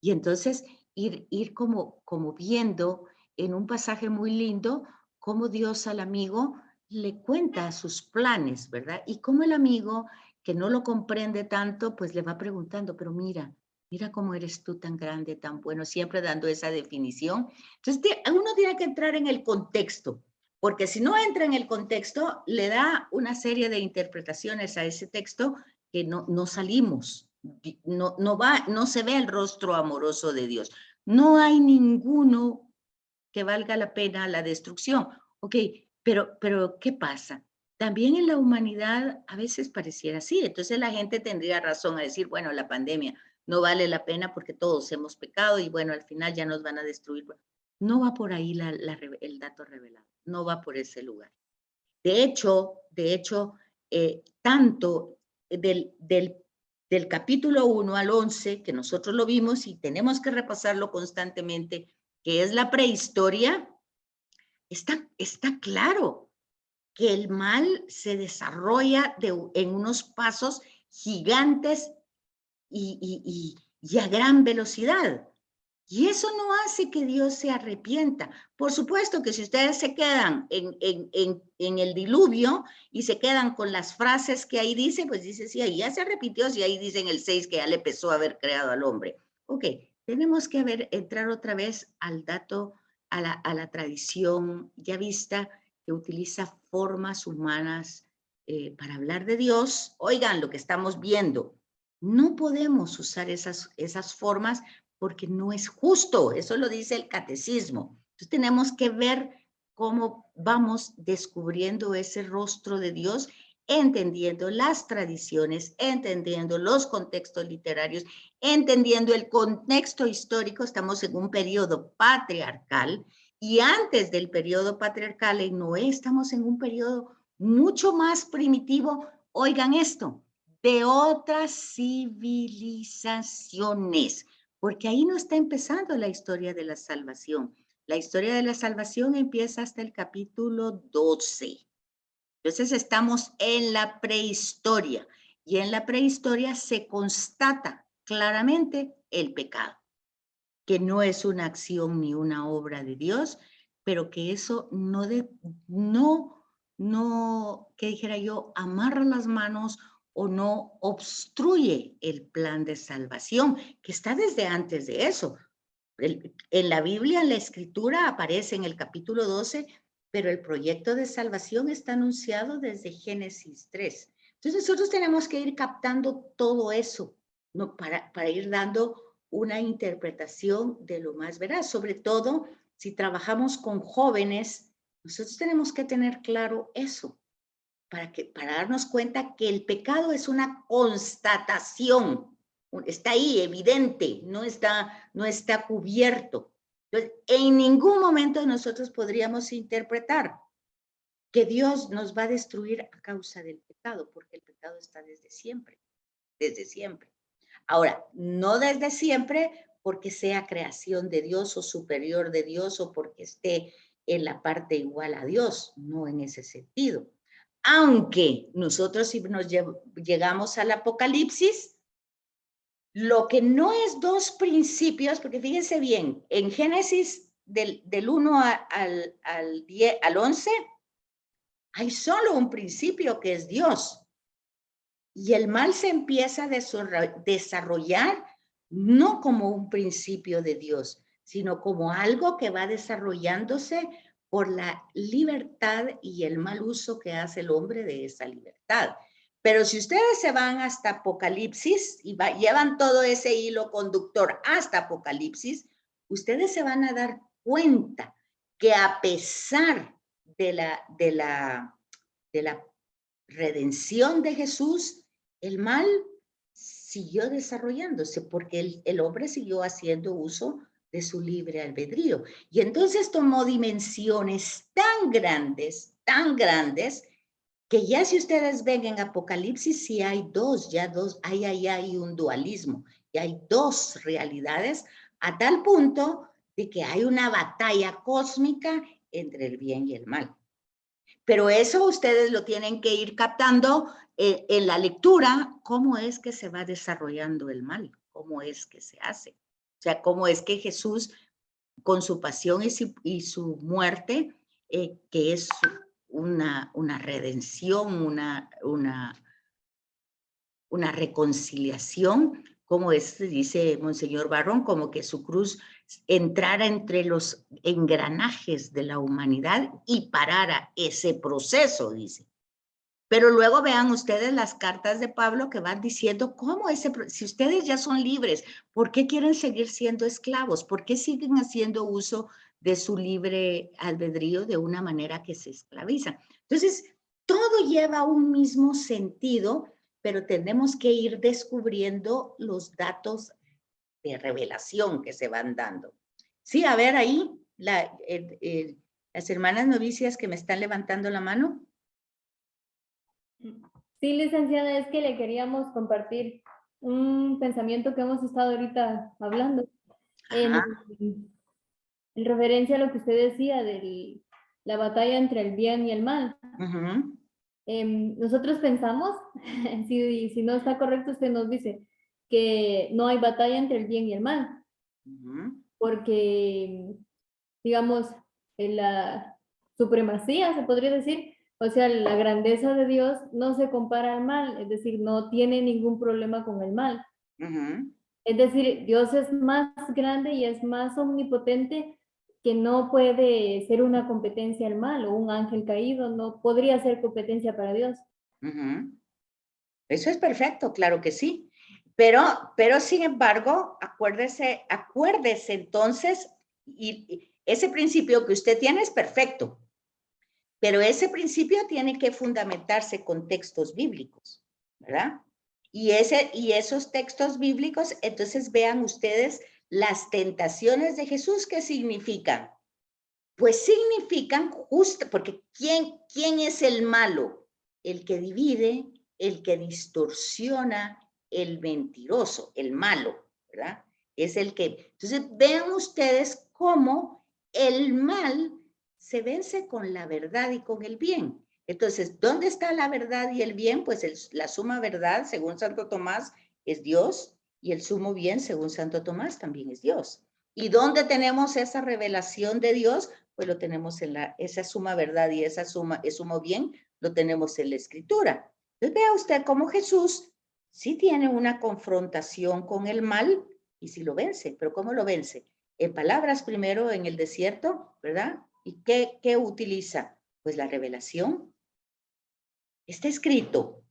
y entonces ir como viendo en un pasaje muy lindo cómo Dios al amigo le cuenta sus planes, ¿verdad? Y cómo el amigo que no lo comprende tanto, pues le va preguntando, pero mira, mira cómo eres tú tan grande, tan bueno, siempre dando esa definición. Entonces, uno tiene que entrar en el contexto, porque si no entra en el contexto, le da una serie de interpretaciones a ese texto que no salimos, no se ve el rostro amoroso de Dios. No hay ninguno que valga la pena la destrucción. Ok, pero ¿qué pasa? También en la humanidad a veces pareciera así. Entonces la gente tendría razón a decir, bueno, la pandemia no vale la pena porque todos hemos pecado y bueno, al final ya nos van a destruir. No va por ahí el dato revelado, no va por ese lugar. De hecho, tanto del capítulo 1 al 11, que nosotros lo vimos y tenemos que repasarlo constantemente, que es la prehistoria, está claro que el mal se desarrolla en unos pasos gigantes y a gran velocidad. Y eso no hace que Dios se arrepienta. Por supuesto que si ustedes se quedan en el diluvio y se quedan con las frases que ahí dice, pues dice, sí, ahí ya se arrepintió, si ahí dice en el 6 que ya le pesó haber creado al hombre. Ok, tenemos que entrar otra vez al dato, a la tradición ya vista, que utiliza formas humanas para hablar de Dios. Oigan lo que estamos viendo. No podemos usar esas formas porque no es justo, eso lo dice el catecismo. Entonces tenemos que ver cómo vamos descubriendo ese rostro de Dios, entendiendo las tradiciones, entendiendo los contextos literarios, entendiendo el contexto histórico. Estamos en un periodo patriarcal y antes del periodo patriarcal en Noé estamos en un periodo mucho más primitivo. Oigan esto, de otras civilizaciones, porque ahí no está empezando la historia de la salvación. La historia de la salvación empieza hasta el capítulo 12. Entonces estamos en la prehistoria y en la prehistoria se constata claramente el pecado, que no es una acción ni una obra de Dios, pero que eso que dijera yo, amarra las manos o no obstruye el plan de salvación, que está desde antes de eso. En la Biblia, en la Escritura, aparece en el capítulo 12, pero el proyecto de salvación está anunciado desde Génesis 3. Entonces nosotros tenemos que ir captando todo eso, ¿no? Para ir dando una interpretación de lo más veraz, sobre todo si trabajamos con jóvenes, nosotros tenemos que tener claro eso, para darnos cuenta que el pecado es una constatación, está ahí, evidente, no está cubierto. Entonces, en ningún momento nosotros podríamos interpretar que Dios nos va a destruir a causa del pecado, porque el pecado está desde siempre, desde siempre. Ahora, no desde siempre porque sea creación de Dios o superior de Dios o porque esté en la parte igual a Dios, no en ese sentido. Aunque nosotros si nos llegamos al Apocalipsis, lo que no es dos principios, porque fíjense bien, en Génesis del 1 al 11, hay solo un principio que es Dios. Y el mal se empieza a desarrollar no como un principio de Dios, sino como algo que va desarrollándose por la libertad y el mal uso que hace el hombre de esa libertad. Pero si ustedes se van hasta Apocalipsis y llevan todo ese hilo conductor hasta Apocalipsis, ustedes se van a dar cuenta que a pesar de la redención de Jesús, el mal siguió desarrollándose porque el hombre siguió haciendo uso de su libre albedrío. Y entonces tomó dimensiones tan grandes, que ya si ustedes ven en Apocalipsis, sí hay hay un dualismo, y hay dos realidades, a tal punto de que hay una batalla cósmica entre el bien y el mal. Pero eso ustedes lo tienen que ir captando en la lectura, cómo es que se va desarrollando el mal, cómo es que se hace. O sea, cómo es que Jesús, con su pasión y su muerte, que es una redención, una reconciliación, como dice Monseñor Barrón, como que su cruz entrara entre los engranajes de la humanidad y parara ese proceso, dice. Pero luego vean ustedes las cartas de Pablo que van diciendo cómo si ustedes ya son libres, ¿por qué quieren seguir siendo esclavos? ¿Por qué siguen haciendo uso de su libre albedrío de una manera que se esclavizan? Entonces, todo lleva un mismo sentido, pero tenemos que ir descubriendo los datos de revelación que se van dando. Sí, a ver ahí, las hermanas novicias que me están levantando la mano. Sí, licenciada, es que le queríamos compartir un pensamiento que hemos estado ahorita hablando en referencia a lo que usted decía de la batalla entre el bien y el mal. Nosotros pensamos, si no está correcto, usted nos dice que no hay batalla entre el bien y el mal, porque, digamos, en la supremacía, se podría decir, o sea, la grandeza de Dios no se compara al mal, es decir, no tiene ningún problema con el mal. Es decir, Dios es más grande y es más omnipotente que no puede ser una competencia al mal, o un ángel caído no podría ser competencia para Dios. Eso es perfecto, claro que sí. Pero sin embargo, acuérdese entonces, y ese principio que usted tiene es perfecto, pero ese principio tiene que fundamentarse con textos bíblicos, ¿verdad? Y esos textos bíblicos, entonces vean ustedes las tentaciones de Jesús, ¿qué significan? Pues significan justo, porque ¿quién es el malo? El que divide, el que distorsiona, el mentiroso, el malo, ¿verdad? Es el que... Entonces, vean ustedes cómo el mal se vence con la verdad y con el bien. Entonces, ¿dónde está la verdad y el bien? Pues la suma verdad, según Santo Tomás, es Dios, y el sumo bien, según Santo Tomás, también es Dios. ¿Y dónde tenemos esa revelación de Dios? Pues lo tenemos en esa suma verdad y ese sumo bien, lo tenemos en la Escritura. Entonces vea usted cómo Jesús sí tiene una confrontación con el mal y sí lo vence, pero ¿cómo lo vence? En palabras primero en el desierto, ¿verdad? ¿Y qué utiliza? Pues la revelación. Está escrito,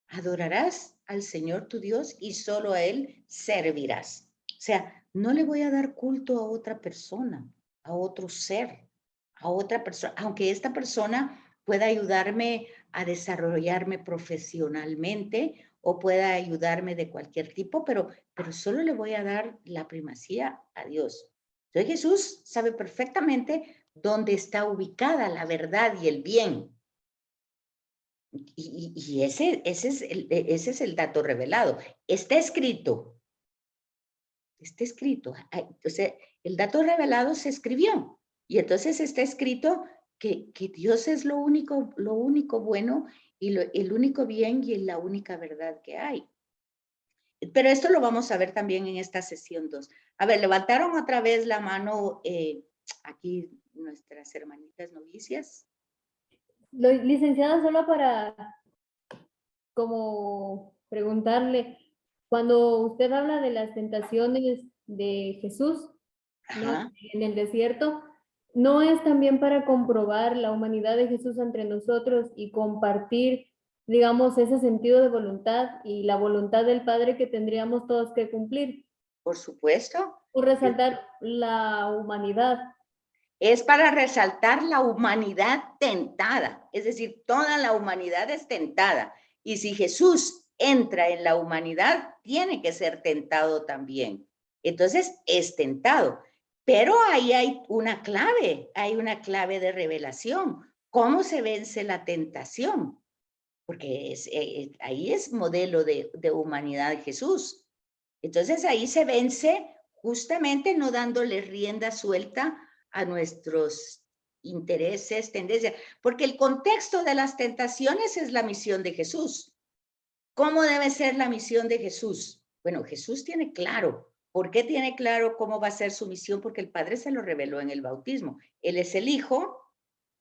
adorarás al Señor tu Dios y solo a Él servirás. O sea, no le voy a dar culto a otra persona, a otro ser, a otra persona, aunque esta persona pueda ayudarme a desarrollarme profesionalmente o pueda ayudarme de cualquier tipo, pero solo le voy a dar la primacía a Dios. Entonces Jesús sabe perfectamente dónde está ubicada la verdad y el bien. Y ese es el dato revelado. Está escrito. O sea, el dato revelado se escribió. Y entonces está escrito que Dios es lo único bueno y el único bien y la única verdad que hay. Pero esto lo vamos a ver también en esta sesión 2. A ver, levantaron otra vez la mano aquí nuestras hermanitas novicias. Licenciada, solo para como preguntarle, cuando usted habla de las tentaciones de Jesús, ¿no? En el desierto, ¿no es también para comprobar la humanidad de Jesús entre nosotros y compartir, digamos, ese sentido de voluntad y la voluntad del Padre que tendríamos todos que cumplir? Por supuesto. Por resaltar la humanidad. Es para resaltar la humanidad tentada, es decir, toda la humanidad es tentada. Y si Jesús entra en la humanidad, tiene que ser tentado también. Entonces, es tentado. Pero ahí hay una clave de revelación. ¿Cómo se vence la tentación? Porque ahí es modelo de humanidad de Jesús. Entonces, ahí se vence justamente no dándole rienda suelta a nuestros intereses, tendencias, porque el contexto de las tentaciones es la misión de Jesús. ¿Cómo debe ser la misión de Jesús? Bueno, Jesús tiene claro. ¿Por qué tiene claro cómo va a ser su misión? Porque el Padre se lo reveló en el bautismo. Él es el Hijo,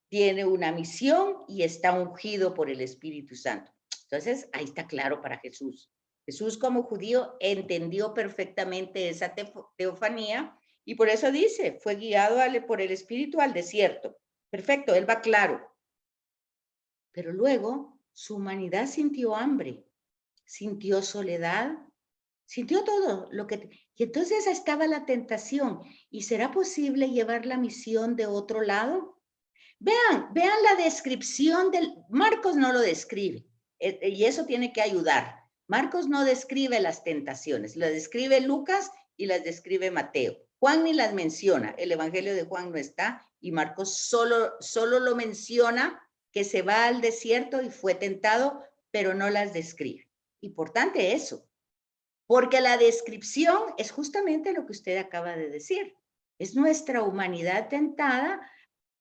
tiene una misión y está ungido por el Espíritu Santo. Entonces, ahí está claro para Jesús. Jesús como judío entendió perfectamente esa teofanía y por eso dice, fue guiado por el Espíritu al desierto. Perfecto, él va claro. Pero luego su humanidad sintió hambre, sintió soledad, sintió todo lo que... Y entonces estaba la tentación. ¿Y será posible llevar la misión de otro lado? Vean la descripción del... Marcos no lo describe, y eso tiene que ayudar. Marcos no describe las tentaciones, las describe Lucas y las describe Mateo. Juan ni las menciona, el Evangelio de Juan no está, y Marcos solo lo menciona, que se va al desierto y fue tentado, pero no las describe. Importante eso, porque la descripción es justamente lo que usted acaba de decir. Es nuestra humanidad tentada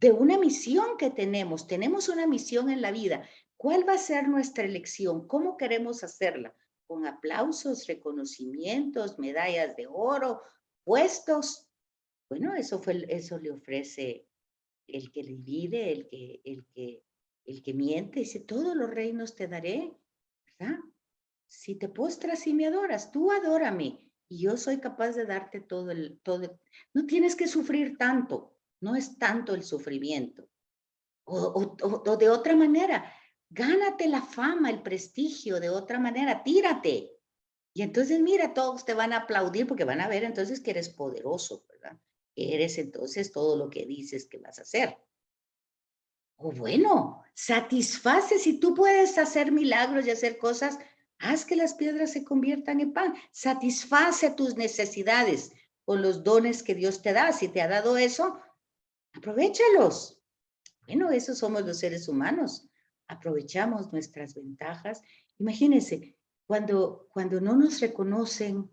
de una misión que tenemos. Tenemos una misión en la vida. ¿Cuál va a ser nuestra elección? ¿Cómo queremos hacerla? ¿Con aplausos, reconocimientos, medallas de oro, puestos? Bueno, eso le ofrece el que divide, el que miente. Dice, todos los reinos te daré, ¿verdad? Si te postras y me adoras, tú adórame y yo soy capaz de darte todo. No tienes que sufrir tanto, no es tanto el sufrimiento. O de otra manera, gánate la fama, el prestigio de otra manera, tírate. Y entonces, mira, todos te van a aplaudir porque van a ver entonces que eres poderoso, ¿verdad? Que eres entonces todo lo que dices que vas a hacer. O bueno, satisface, si tú puedes hacer milagros y hacer cosas, haz que las piedras se conviertan en pan. Satisface tus necesidades con los dones que Dios te da. Si te ha dado eso, aprovéchalos. Bueno, esos somos los seres humanos. Aprovechamos nuestras ventajas. Imagínense, cuando no nos reconocen,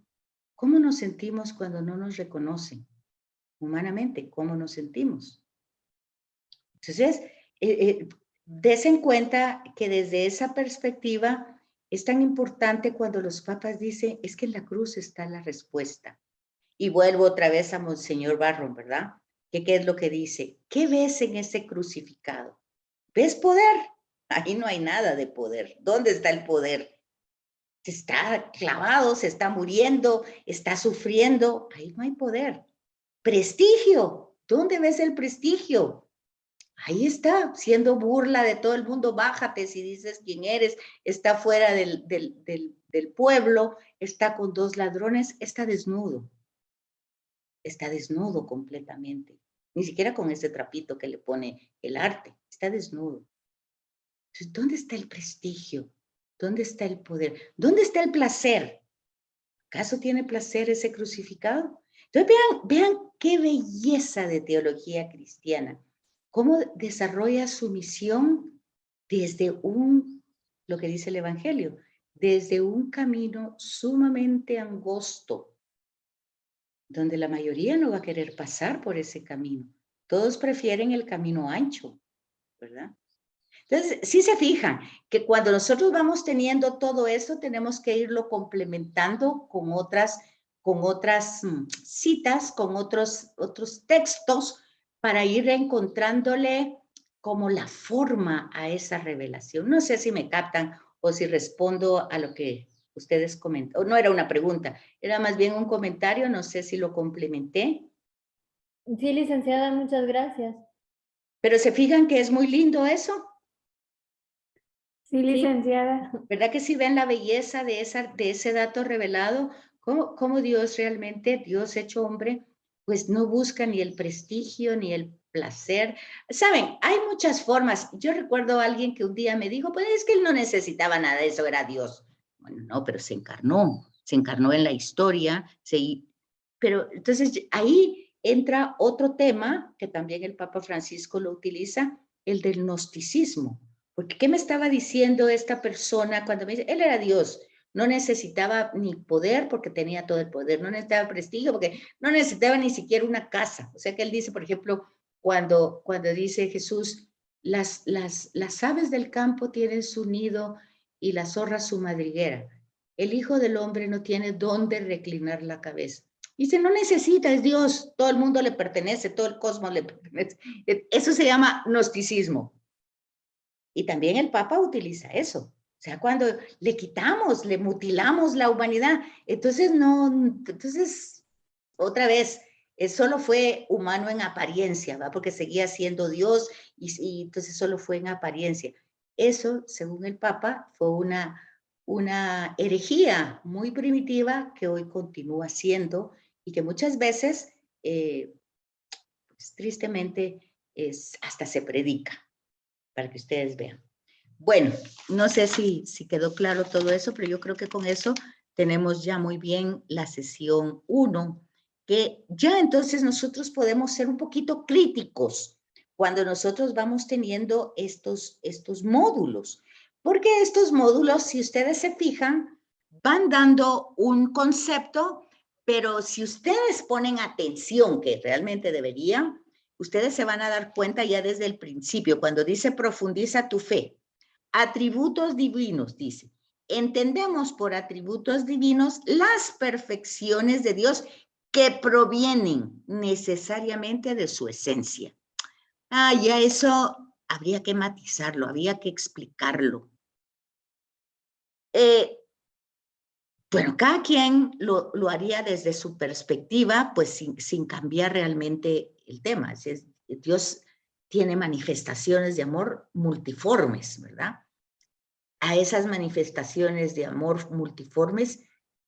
¿cómo nos sentimos cuando no nos reconocen? Humanamente, ¿cómo nos sentimos? Entonces, des en cuenta que desde esa perspectiva es tan importante cuando los papas dicen, es que en la cruz está la respuesta. Y vuelvo otra vez a Monseñor Barron, ¿verdad? ¿Qué es lo que dice? ¿Qué ves en ese crucificado? ¿Ves poder? Ahí no hay nada de poder. ¿Dónde está el poder? Se está clavado, se está muriendo, está sufriendo. Ahí no hay poder. Prestigio. ¿Dónde ves el prestigio? Ahí está, siendo burla de todo el mundo. Bájate si dices quién eres. Está fuera del pueblo, está con dos ladrones, está desnudo. Está desnudo completamente. Ni siquiera con ese trapito que le pone el arte. Está desnudo. Entonces, ¿dónde está el prestigio? ¿Dónde está el poder? ¿Dónde está el placer? ¿Acaso tiene placer ese crucificado? Entonces, vean qué belleza de teología cristiana. Cómo desarrolla su misión desde lo que dice el Evangelio, desde un camino sumamente angosto, donde la mayoría no va a querer pasar por ese camino. Todos prefieren el camino ancho, ¿verdad? Entonces, sí se fijan que cuando nosotros vamos teniendo todo eso, tenemos que irlo complementando con otras citas, con otros textos, para ir encontrándole como la forma a esa revelación. No sé si me captan o si respondo a lo que ustedes comentan. No era una pregunta, era más bien un comentario, no sé si lo complementé. Sí, licenciada, muchas gracias. Pero se fijan que es muy lindo eso. Sí, licenciada. ¿Verdad que sí ven la belleza de ese dato revelado? ¿Cómo Dios realmente, Dios hecho hombre, pues no busca ni el prestigio ni el placer? Saben, hay muchas formas. Yo recuerdo a alguien que un día me dijo, pues es que él no necesitaba nada de eso, era Dios. Bueno, no, pero se encarnó en la historia, pero entonces ahí entra otro tema que también el Papa Francisco lo utiliza, el del gnosticismo. Porque ¿qué me estaba diciendo esta persona cuando me dice, él era Dios, no necesitaba ni poder porque tenía todo el poder, no necesitaba prestigio porque no necesitaba ni siquiera una casa? O sea que él dice, por ejemplo, cuando dice Jesús, las aves del campo tienen su nido y las zorras su madriguera. El Hijo del Hombre no tiene dónde reclinar la cabeza. Dice, no necesita, es Dios, todo el mundo le pertenece, todo el cosmos le pertenece. Eso se llama gnosticismo. Y también el Papa utiliza eso. O sea, cuando le quitamos, le mutilamos la humanidad, entonces no, entonces, otra vez, solo fue humano en apariencia, ¿va? Porque seguía siendo Dios y entonces solo fue en apariencia. Eso, según el Papa, fue una herejía muy primitiva que hoy continúa siendo y que muchas veces, pues, tristemente, hasta se predica, para que ustedes vean. Bueno, no sé si quedó claro todo eso, pero yo creo que con eso tenemos ya muy bien la sesión 1, que ya entonces nosotros podemos ser un poquito críticos cuando nosotros vamos teniendo estos módulos, porque estos módulos, si ustedes se fijan, van dando un concepto, pero si ustedes ponen atención, que realmente deberían, ustedes se van a dar cuenta ya desde el principio, cuando dice profundiza tu fe. Atributos divinos, dice. Entendemos por atributos divinos las perfecciones de Dios que provienen necesariamente de su esencia. Ya eso habría que matizarlo, habría que explicarlo. Bueno, cada quien lo haría desde su perspectiva, pues sin cambiar realmente el tema. Dios tiene manifestaciones de amor multiformes, ¿verdad? A esas manifestaciones de amor multiformes,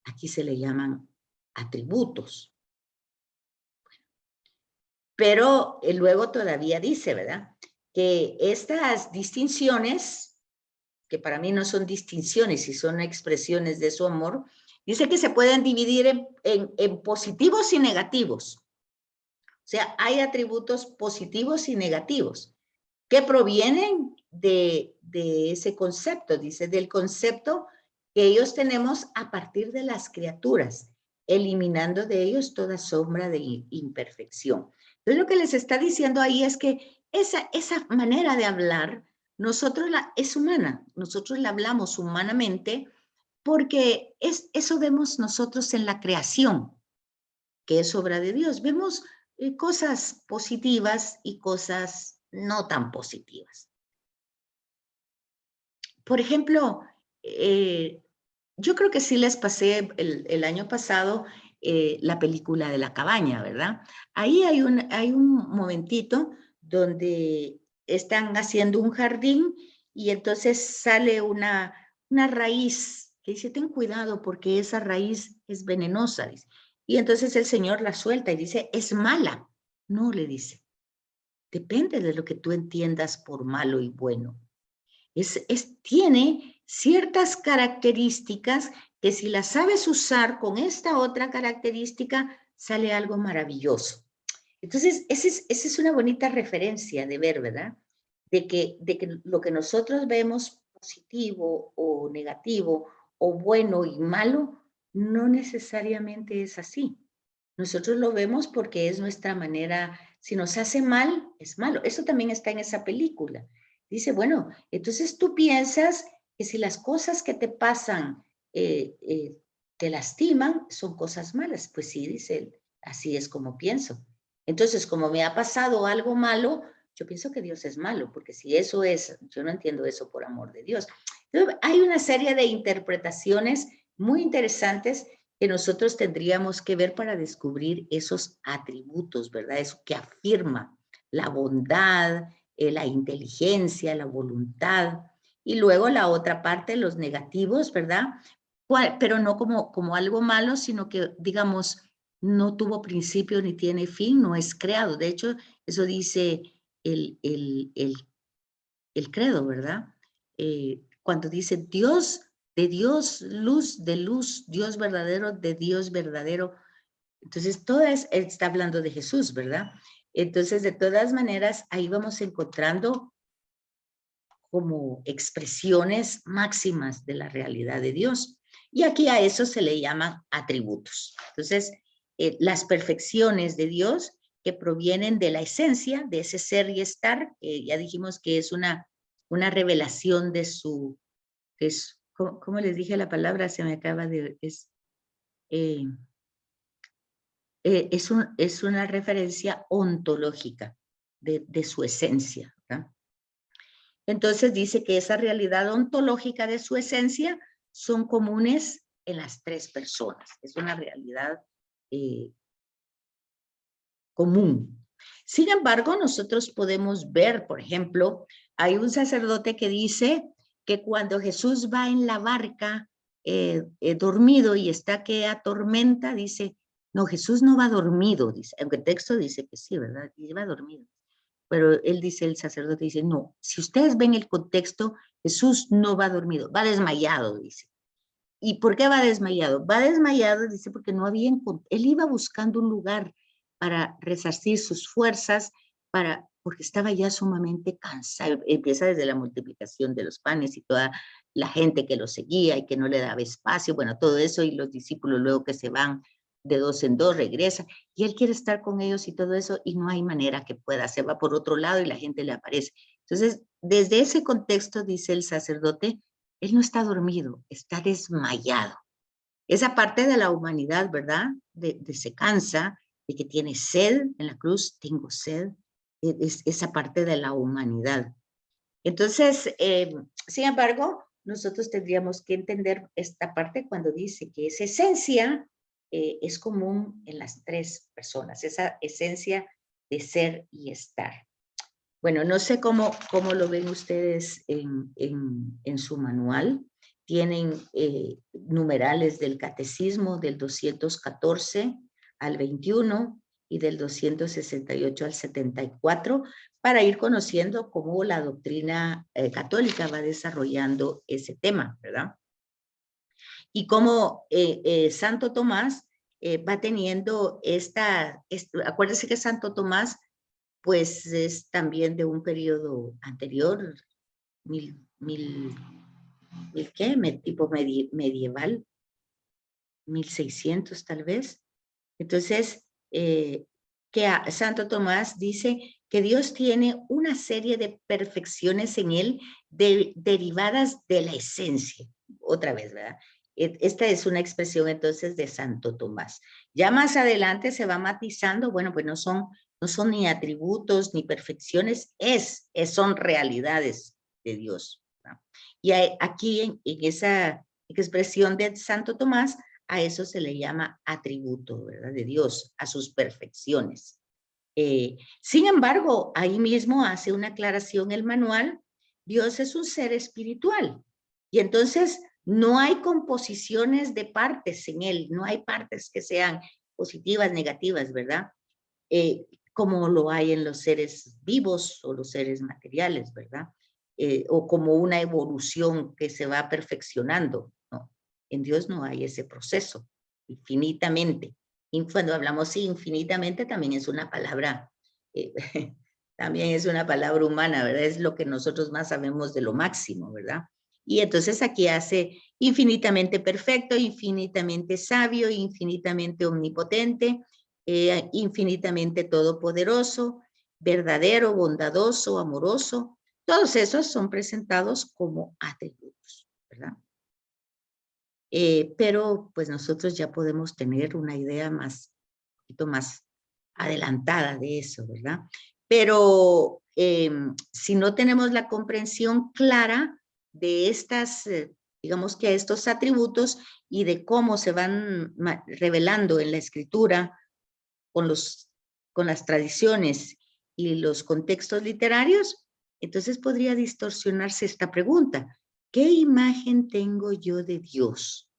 aquí se le llaman atributos. Pero luego todavía dice, ¿verdad? Que estas distinciones, que para mí no son distinciones y son expresiones de su amor, dice que se pueden dividir en positivos y negativos. O sea, hay atributos positivos y negativos que provienen de ese concepto, dice, del concepto que ellos tenemos a partir de las criaturas, eliminando de ellos toda sombra de imperfección. Entonces, lo que les está diciendo ahí es que esa manera de hablar, es humana, nosotros la hablamos humanamente porque eso vemos nosotros en la creación, que es obra de Dios. Vemos cosas positivas y cosas no tan positivas. Por ejemplo, yo creo que sí les pasé el año pasado la película de la cabaña, ¿verdad? Ahí hay un momentito donde están haciendo un jardín y entonces sale una raíz que dice, ten cuidado porque esa raíz es venenosa, dice. Y entonces el Señor la suelta y dice, es mala. No, le dice, depende de lo que tú entiendas por malo y bueno. Tiene ciertas características que si las sabes usar con esta otra característica, sale algo maravilloso. Entonces, esa es una bonita referencia de ver, ¿verdad? De que lo que nosotros vemos positivo o negativo o bueno y malo, no necesariamente es así. Nosotros lo vemos porque es nuestra manera, si nos hace mal, es malo. Eso también está en esa película. Dice, bueno, entonces tú piensas que si las cosas que te pasan te lastiman, son cosas malas. Pues sí, dice él, así es como pienso. Entonces, como me ha pasado algo malo, yo pienso que Dios es malo, porque si eso es, yo no entiendo eso por amor de Dios. Entonces, hay una serie de interpretaciones muy interesantes que nosotros tendríamos que ver para descubrir esos atributos, ¿verdad? Eso que afirma la bondad, la inteligencia, la voluntad, y luego la otra parte, los negativos, ¿verdad? Pero no como algo malo, sino que, digamos, no tuvo principio ni tiene fin, no es creado. De hecho, eso dice el credo, ¿verdad? Cuando dice Dios, de Dios, luz de luz, Dios verdadero, de Dios verdadero. Entonces, está hablando de Jesús, ¿verdad? Entonces, de todas maneras, ahí vamos encontrando como expresiones máximas de la realidad de Dios. Y aquí a eso se le llaman atributos. Entonces, las perfecciones de Dios que provienen de la esencia, de ese ser y estar, ya dijimos que es una revelación de su, ¿cómo les dije la palabra? Se me acaba de, es una referencia ontológica de su esencia, ¿verdad? Entonces dice que esa realidad ontológica de su esencia son comunes en las tres personas. Es una realidad común. Sin embargo, nosotros podemos ver, por ejemplo, hay un sacerdote que dice que cuando Jesús va en la barca dormido y está que atormenta, dice, no, Jesús no va dormido, dice, aunque el texto dice que sí, ¿verdad? Y va dormido. Pero él dice, el sacerdote dice, no, si ustedes ven el contexto, Jesús no va dormido, va desmayado, dice. ¿Y por qué va desmayado? Va desmayado, dice, porque no había, él iba buscando un lugar para resarcir sus fuerzas, porque estaba ya sumamente cansado. Empieza desde la multiplicación de los panes y toda la gente que lo seguía y que no le daba espacio, bueno, todo eso, y los discípulos luego que se van de dos en dos, regresa, y él quiere estar con ellos y todo eso, y no hay manera que pueda, se va por otro lado y la gente le aparece. Entonces, desde ese contexto, dice el sacerdote, él no está dormido, está desmayado. Esa parte de la humanidad, ¿verdad? De se cansa, de que tiene sed en la cruz, tengo sed, es esa parte de la humanidad. Entonces, sin embargo, nosotros tendríamos que entender esta parte cuando dice que esa esencia es común en las tres personas, esa esencia de ser y estar. Bueno, no sé cómo lo ven ustedes en su manual. Tienen numerales del catecismo del 214 al 21 y del 268 al 74 para ir conociendo cómo la doctrina católica va desarrollando ese tema, ¿verdad? Y cómo Santo Tomás va teniendo acuérdense que Santo Tomás pues es también de un periodo anterior, ¿qué? Tipo medieval, 1600 tal vez. Entonces, Santo Tomás dice que Dios tiene una serie de perfecciones en él derivadas de la esencia. Otra vez, ¿verdad? Esta es una expresión entonces de Santo Tomás. Ya más adelante se va matizando, bueno, pues no son ni atributos ni perfecciones, son realidades de Dios, ¿no? Y aquí en esa expresión de Santo Tomás, a eso se le llama atributo, ¿verdad? De Dios, a sus perfecciones. Sin embargo, ahí mismo hace una aclaración el manual, Dios es un ser espiritual, y entonces no hay composiciones de partes en él, no hay partes que sean positivas, negativas, ¿verdad? Como lo hay en los seres vivos o los seres materiales, ¿verdad? O como una evolución que se va perfeccionando, ¿no? En Dios no hay ese proceso, infinitamente. Y cuando hablamos infinitamente también es una palabra, también es una palabra humana, ¿verdad? Es lo que nosotros más sabemos de lo máximo, ¿verdad? Y entonces aquí hace infinitamente perfecto, infinitamente sabio, infinitamente omnipotente, infinitamente todopoderoso, verdadero, bondadoso, amoroso. Todos esos son presentados como atributos, ¿verdad? Pero pues nosotros ya podemos tener una idea un poquito más adelantada de eso, ¿verdad? Pero si no tenemos la comprensión clara de digamos que estos atributos y de cómo se van revelando en la escritura con las tradiciones y los contextos literarios, entonces podría distorsionarse esta pregunta. ¿Qué imagen tengo yo de Dios?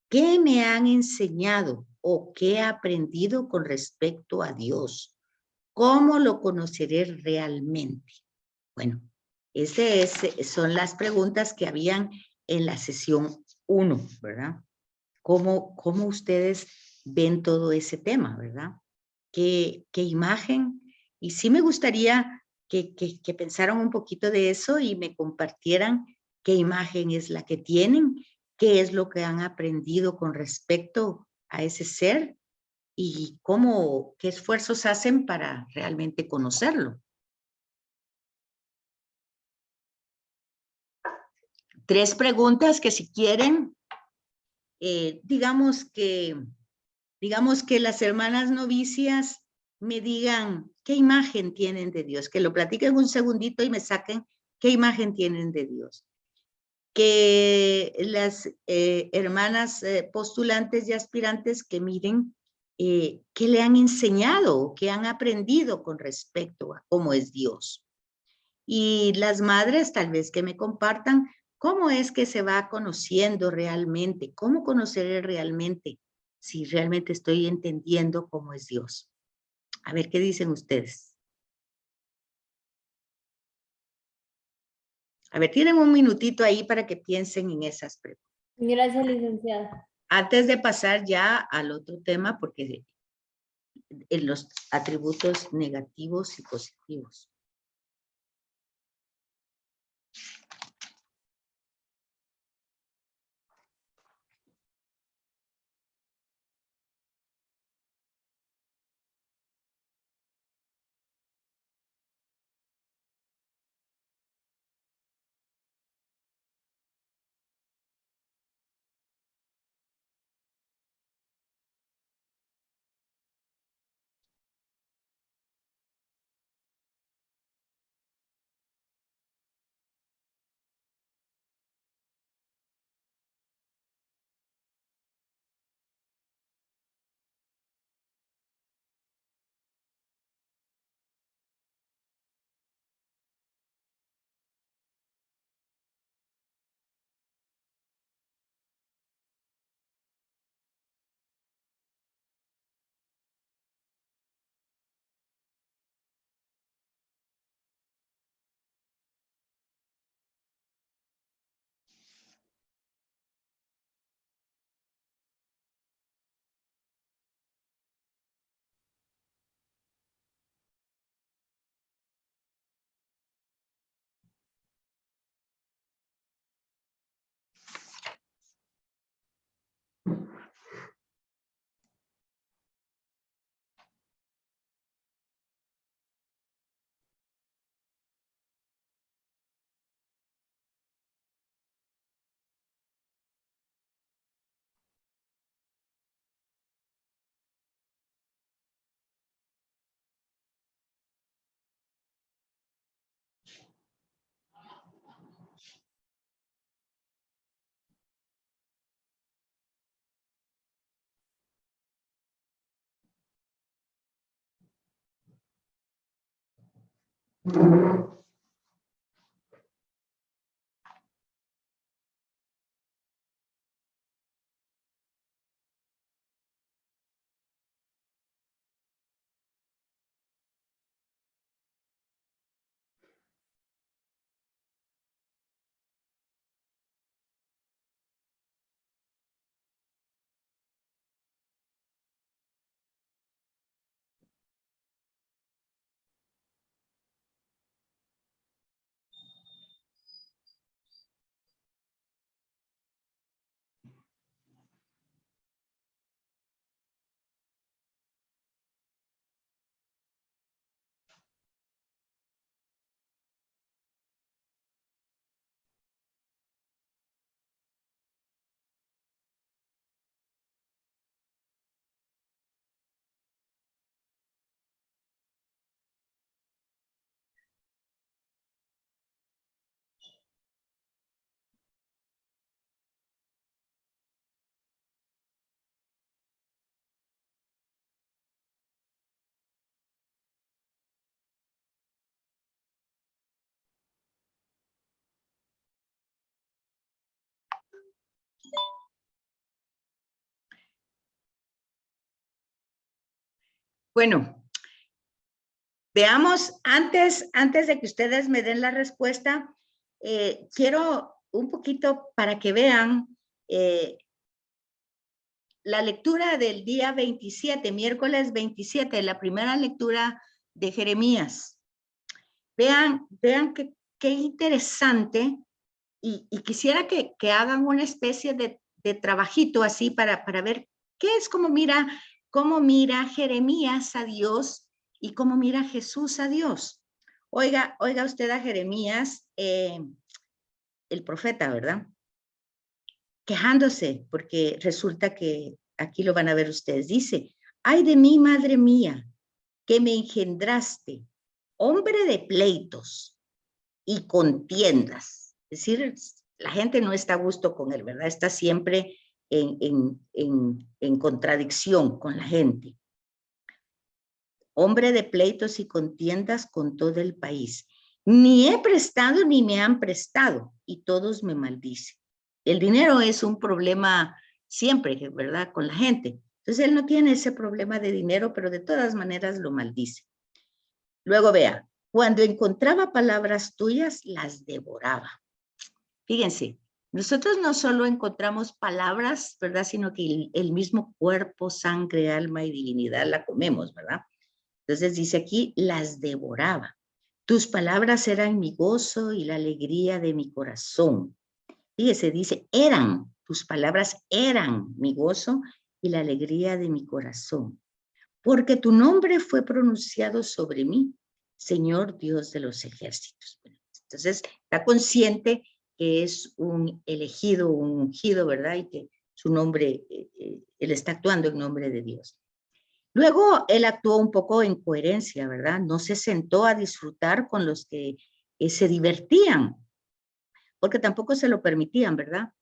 ¿Qué me han enseñado o qué he aprendido con respecto a Dios? ¿Cómo lo conoceré realmente? Bueno, son las preguntas que habían en la sesión 1, ¿verdad? ¿Cómo ustedes ven todo ese tema, verdad? ¿Qué imagen? Y sí me gustaría que pensaran un poquito de eso y me compartieran qué imagen es la que tienen, qué es lo que han aprendido con respecto a ese ser y qué esfuerzos hacen para realmente conocerlo. 3 preguntas que si quieren, digamos que las hermanas novicias me digan qué imagen tienen de Dios, que lo platiquen un segundito y me saquen ¿Qué imagen tienen de Dios? Que las hermanas postulantes y aspirantes que miren qué le han enseñado, qué han aprendido con respecto a cómo es Dios. Y las madres tal vez que me compartan cómo es que se va conociendo realmente, cómo conocer realmente, si realmente estoy entendiendo cómo es Dios. A ver, ¿qué dicen ustedes? A ver, tienen un minutito ahí para que piensen en esas preguntas. Gracias, licenciada. Antes de pasar ya al otro tema, porque en los atributos negativos y positivos. Bueno, veamos, antes de que ustedes me den la respuesta, quiero un poquito para que vean la lectura del día 27, miércoles 27, la primera lectura de Jeremías. Vean qué interesante y quisiera que hagan una especie de trabajito así para ver qué es cómo mira Jeremías a Dios y cómo mira Jesús a Dios. Oiga usted a Jeremías, el profeta, ¿verdad? Quejándose, porque resulta que aquí lo van a ver ustedes. Dice, ay de mí, madre mía, que me engendraste, hombre de pleitos, y contiendas. Es decir, la gente no está a gusto con él, ¿verdad? Está siempre en contradicción con la gente. Hombre de pleitos y contiendas con todo el país. Ni he prestado ni me han prestado y todos me maldicen. El dinero es un problema siempre, ¿verdad? Con la gente. Entonces él no tiene ese problema de dinero, pero de todas maneras lo maldice. Luego vea, cuando encontraba palabras tuyas, las devoraba. Fíjense, nosotros no solo encontramos palabras, ¿verdad? Sino que el mismo cuerpo, sangre, alma y divinidad la comemos, ¿verdad? Entonces dice aquí, las devoraba. Tus palabras eran mi gozo y la alegría de mi corazón. Fíjese, dice, tus palabras eran mi gozo y la alegría de mi corazón. Porque tu nombre fue pronunciado sobre mí, Señor Dios de los ejércitos. Entonces, está consciente que es un elegido, un ungido, ¿verdad? Y que su nombre, él está actuando en nombre de Dios. Luego, él actuó un poco en coherencia, ¿verdad? No se sentó a disfrutar con los que se divertían, porque tampoco se lo permitían, ¿verdad?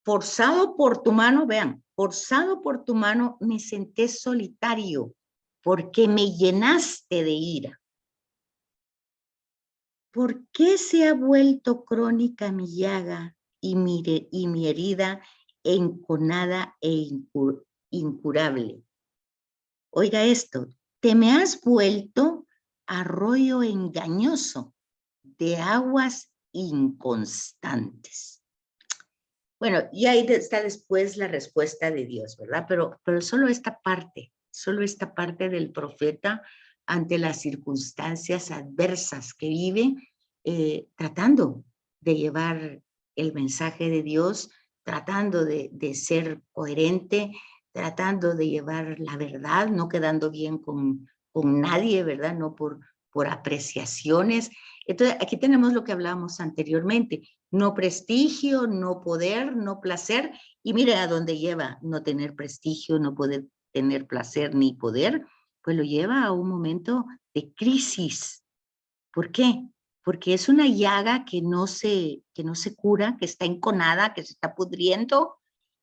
Forzado por tu mano, vean, forzado por tu mano me senté solitario, porque me llenaste de ira. ¿Por qué se ha vuelto crónica mi llaga y mi herida enconada e incurable? Oiga esto, te me has vuelto arroyo engañoso de aguas inconstantes. Bueno, y ahí está después la respuesta de Dios, ¿verdad? Pero solo esta parte del profeta ante las circunstancias adversas que vive, tratando de llevar el mensaje de Dios, tratando de ser coherente, tratando de llevar la verdad, no quedando bien con nadie, ¿verdad? No por apreciaciones. Entonces, aquí tenemos lo que hablábamos anteriormente. No prestigio, no poder, no placer. Y mire a dónde lleva no tener prestigio, no poder tener placer ni poder, pues lo lleva a un momento de crisis. ¿Por qué? Porque es una llaga que no se cura, que está enconada, que se está pudriendo.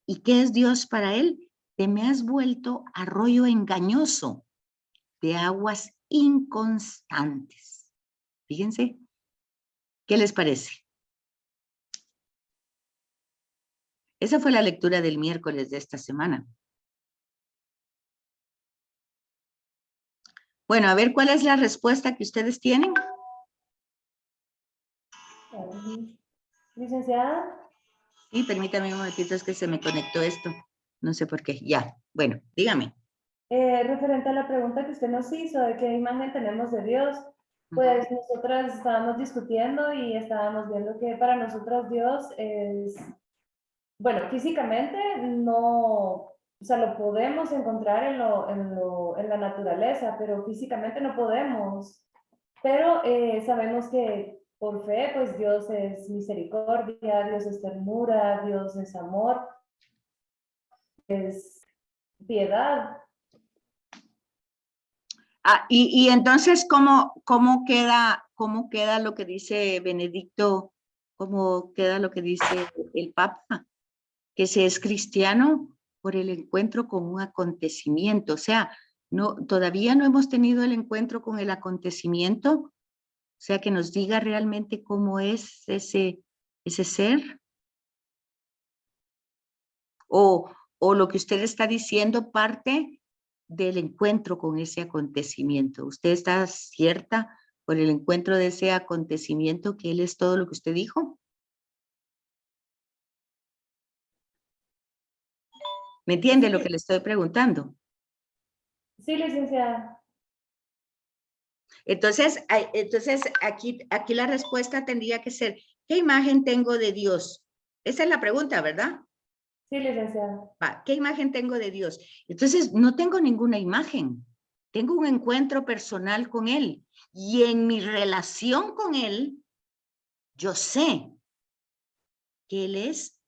¿Y qué es Dios para él? Te me has vuelto arroyo engañoso de aguas inconstantes. Fíjense, ¿qué les parece? Esa fue la lectura del miércoles de esta semana. Bueno, a ver, ¿cuál es la respuesta que ustedes tienen? Licenciada. Sí, permítame un momentito, es que se me conectó esto. No sé por qué. Ya, bueno, dígame. Referente a la pregunta que usted nos hizo de qué imagen tenemos de Dios, pues nosotras estábamos discutiendo y estábamos viendo que para nosotros Dios es, bueno, físicamente no, o sea, lo podemos encontrar en la naturaleza, pero físicamente no podemos. Pero sabemos que por fe, pues Dios es misericordia, Dios es ternura, Dios es amor, es piedad. Y entonces, ¿cómo queda lo que dice Benedicto? ¿Cómo queda lo que dice el Papa? Que se es cristiano por el encuentro con un acontecimiento. O sea, todavía no hemos tenido el encuentro con el acontecimiento. O sea, que nos diga realmente cómo es ese ser. O lo que usted está diciendo parte del encuentro con ese acontecimiento. ¿Usted está cierta por el encuentro de ese acontecimiento que él es todo lo que usted dijo? ¿Me entiende lo que le estoy preguntando? Sí, licenciada. Entonces aquí la respuesta tendría que ser, ¿qué imagen tengo de Dios? Esa es la pregunta, ¿verdad? Sí, licenciada. ¿Qué imagen tengo de Dios? Entonces, no tengo ninguna imagen. Tengo un encuentro personal con Él. Y en mi relación con Él, yo sé que Él es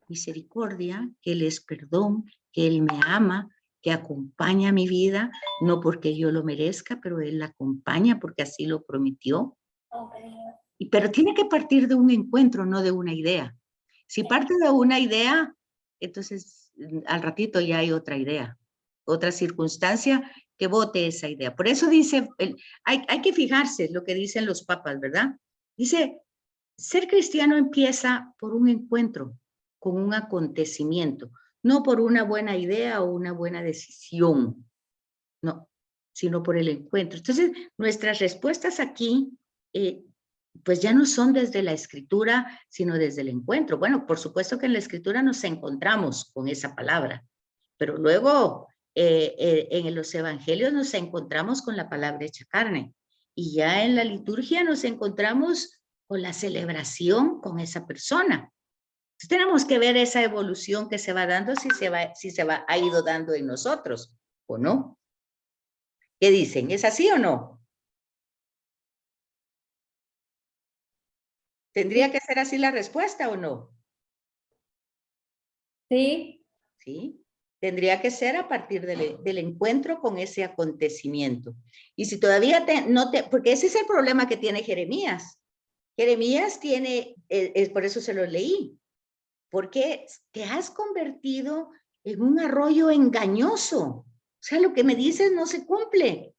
misericordia, que Él es perdón, que Él me ama, que acompaña mi vida, no porque yo lo merezca, pero Él la acompaña porque así lo prometió. Pero tiene que partir de un encuentro, no de una idea. Si parte de una idea, entonces al ratito ya hay otra idea, otra circunstancia que vote esa idea. Por eso dice, hay que fijarse lo que dicen los papas, ¿verdad? Dice, ser cristiano empieza por un encuentro con un acontecimiento, no por una buena idea o una buena decisión, no, sino por el encuentro. Entonces, nuestras respuestas aquí, pues ya no son desde la escritura, sino desde el encuentro. Bueno, por supuesto que en la escritura nos encontramos con esa palabra, pero luego en los evangelios nos encontramos con la palabra hecha carne, y ya en la liturgia nos encontramos con la celebración con esa persona. Entonces, tenemos que ver esa evolución que se va dando, si ha ido dando en nosotros o no. ¿Qué dicen? ¿Es así o no? ¿Tendría que ser así la respuesta o no? Sí. ¿Sí? Tendría que ser a partir del encuentro con ese acontecimiento. Y si todavía porque ese es el problema que tiene Jeremías. Jeremías tiene, por eso se lo leí, porque te has convertido en un arroyo engañoso. O sea, lo que me dices no se cumple.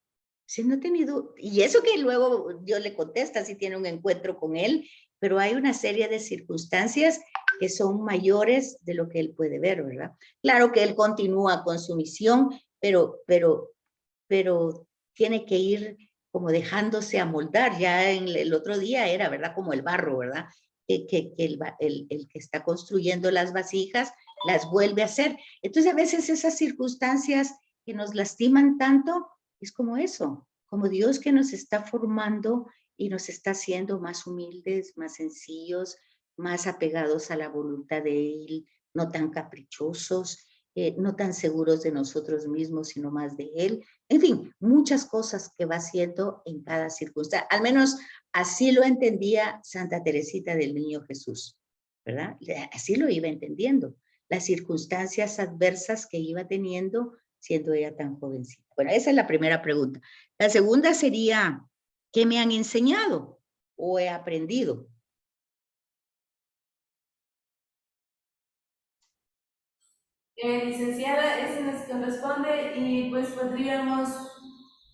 Si no he tenido, y eso que luego Dios le contesta si tiene un encuentro con él, pero hay una serie de circunstancias que son mayores de lo que él puede ver, ¿verdad? Claro que él continúa con su misión, pero tiene que ir como dejándose amoldar. Ya en el otro día era, ¿verdad? Como el barro, ¿verdad? Que el que está construyendo las vasijas las vuelve a hacer. Entonces, a veces esas circunstancias que nos lastiman tanto, es como eso, como Dios que nos está formando y nos está haciendo más humildes, más sencillos, más apegados a la voluntad de Él, no tan caprichosos, no tan seguros de nosotros mismos, sino más de Él. En fin, muchas cosas que va haciendo en cada circunstancia. Al menos así lo entendía Santa Teresita del Niño Jesús, ¿verdad? Así lo iba entendiendo. Las circunstancias adversas que iba teniendo siendo ella tan jovencita. Bueno, esa es la primera pregunta. La segunda sería, ¿qué me han enseñado o he aprendido? Licenciada, eso nos corresponde y pues podríamos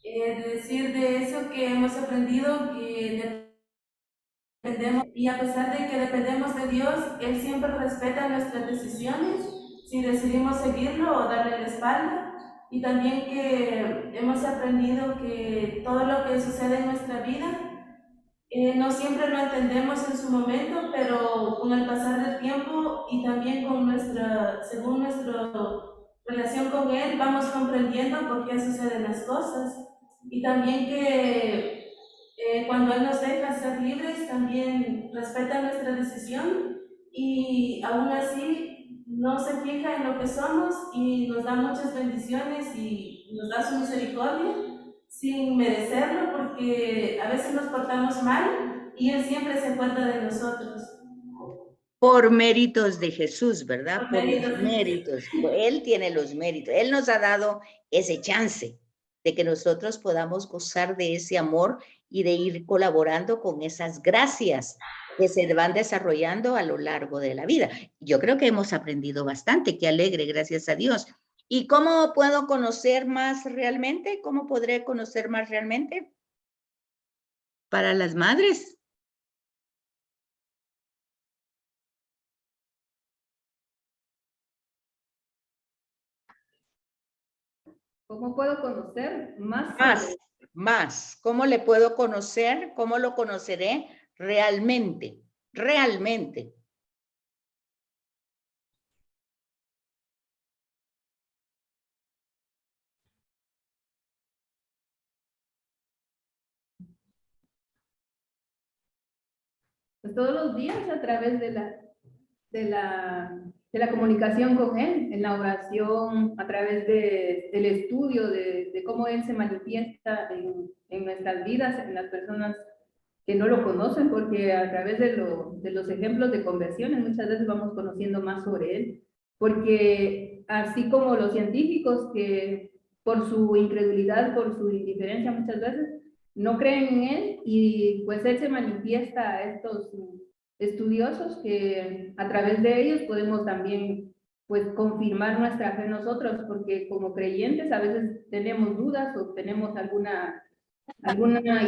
decir de eso que hemos aprendido que dependemos, y a pesar de que dependemos de Dios, Él siempre respeta nuestras decisiones, si decidimos seguirlo o darle la espalda. Y también que hemos aprendido que todo lo que sucede en nuestra vida, no siempre lo entendemos en su momento, pero con el pasar del tiempo y también según nuestra relación con Él, vamos comprendiendo por qué suceden las cosas. Y también que cuando Él nos deja ser libres, también respeta nuestra decisión y aún así no se fija en lo que somos y nos da muchas bendiciones y nos da su misericordia sin merecerlo, porque a veces nos portamos mal y Él siempre se acuerda de nosotros. Por méritos de Jesús, ¿verdad? Por Por los méritos de Jesús. méritos. Él tiene los méritos. Él nos ha dado ese chance de que nosotros podamos gozar de ese amor y de ir colaborando con esas gracias que se van desarrollando a lo largo de la vida. Yo creo que hemos aprendido bastante, qué alegre, gracias a Dios. ¿Y cómo puedo conocer más realmente? ¿Cómo podré conocer más realmente? Para las madres. ¿Cómo puedo conocer más Más, sobre? más. ¿Cómo le puedo conocer? ¿Cómo lo conoceré realmente? Realmente. Pues todos los días a través de la comunicación con Él, en la oración, a través del estudio de cómo Él se manifiesta en nuestras vidas, en las personas que no lo conocen, porque a través de los ejemplos de conversiones muchas veces vamos conociendo más sobre Él, porque así como los científicos que por su incredulidad, por su indiferencia muchas veces, no creen en él y pues él se manifiesta a estos estudiosos que a través de ellos podemos también pues confirmar nuestra fe nosotros, porque como creyentes a veces tenemos dudas o tenemos alguna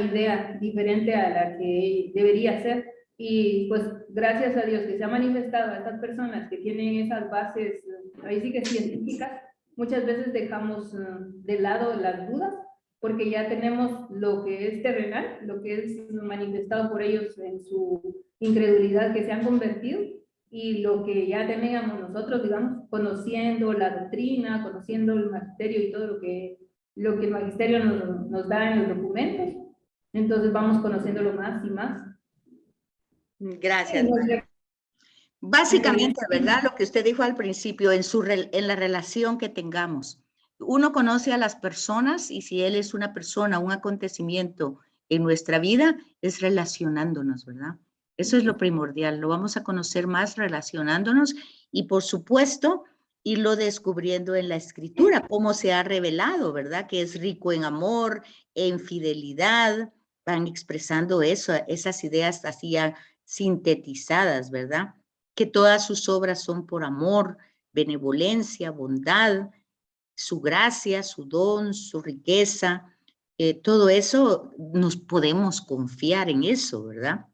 idea diferente a la que debería ser. Y pues gracias a Dios que se ha manifestado a estas personas que tienen esas bases, ahí sí que científicas, muchas veces dejamos de lado las dudas porque ya tenemos lo que es terrenal, lo que es manifestado por ellos en su incredulidad que se han convertido, y lo que ya teníamos nosotros, digamos, conociendo la doctrina, conociendo el magisterio y todo lo que el magisterio nos da en los documentos. Entonces vamos conociéndolo más y más. Gracias. Básicamente, ¿verdad? Lo que usted dijo al principio, en la relación que tengamos. Uno conoce a las personas y si él es una persona, un acontecimiento en nuestra vida, es relacionándonos, ¿verdad? Eso es lo primordial. Lo vamos a conocer más relacionándonos y, por supuesto, irlo descubriendo en la escritura, cómo se ha revelado, ¿verdad? Que es rico en amor, en fidelidad. Van expresando eso, esas ideas así ya sintetizadas, ¿verdad? Que todas sus obras son por amor, benevolencia, bondad, su gracia, su don, su riqueza, todo eso nos podemos confiar en eso, ¿verdad?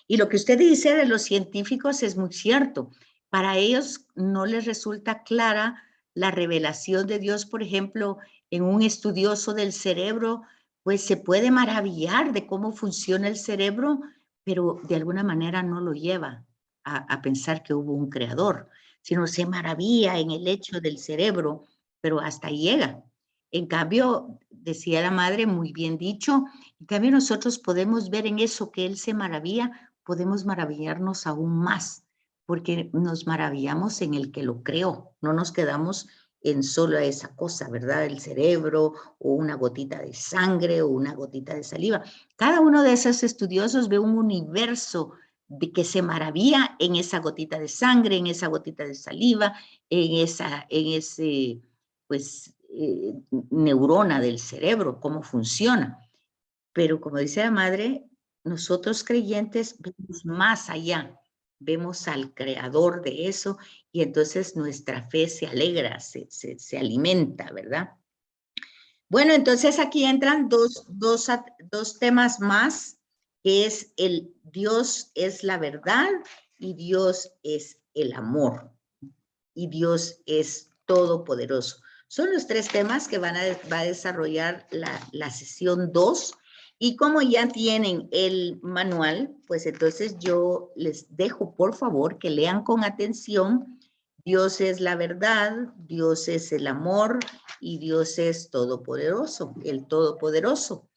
Y lo que usted dice de los científicos es muy cierto. Para ellos no les resulta clara la revelación de Dios, por ejemplo, en un estudioso del cerebro, pues se puede maravillar de cómo funciona el cerebro, pero de alguna manera no lo lleva a pensar que hubo un creador, sino se maravilla en el hecho del cerebro, pero hasta ahí llega. En cambio, decía la madre, muy bien dicho, en cambio nosotros podemos ver en eso que él se maravilla, podemos maravillarnos aún más, porque nos maravillamos en el que lo creó, no nos quedamos en solo esa cosa, ¿verdad? El cerebro o una gotita de sangre o una gotita de saliva. Cada uno de esos estudiosos ve un universo de que se maravilla en esa gotita de sangre, en esa gotita de saliva, en ese, pues, neurona del cerebro, cómo funciona. Pero como dice la madre, nosotros creyentes vemos más allá, vemos al creador de eso y entonces nuestra fe se alegra, se alimenta, ¿verdad? Bueno, entonces aquí entran dos temas más, que es el Dios es la verdad y Dios es el amor y Dios es todopoderoso. Son los tres temas que va a desarrollar la sesión 2. Y como ya tienen el manual, pues entonces yo les dejo, por favor, que lean con atención. Dios es la verdad, Dios es el amor y Dios es todopoderoso, el todopoderoso,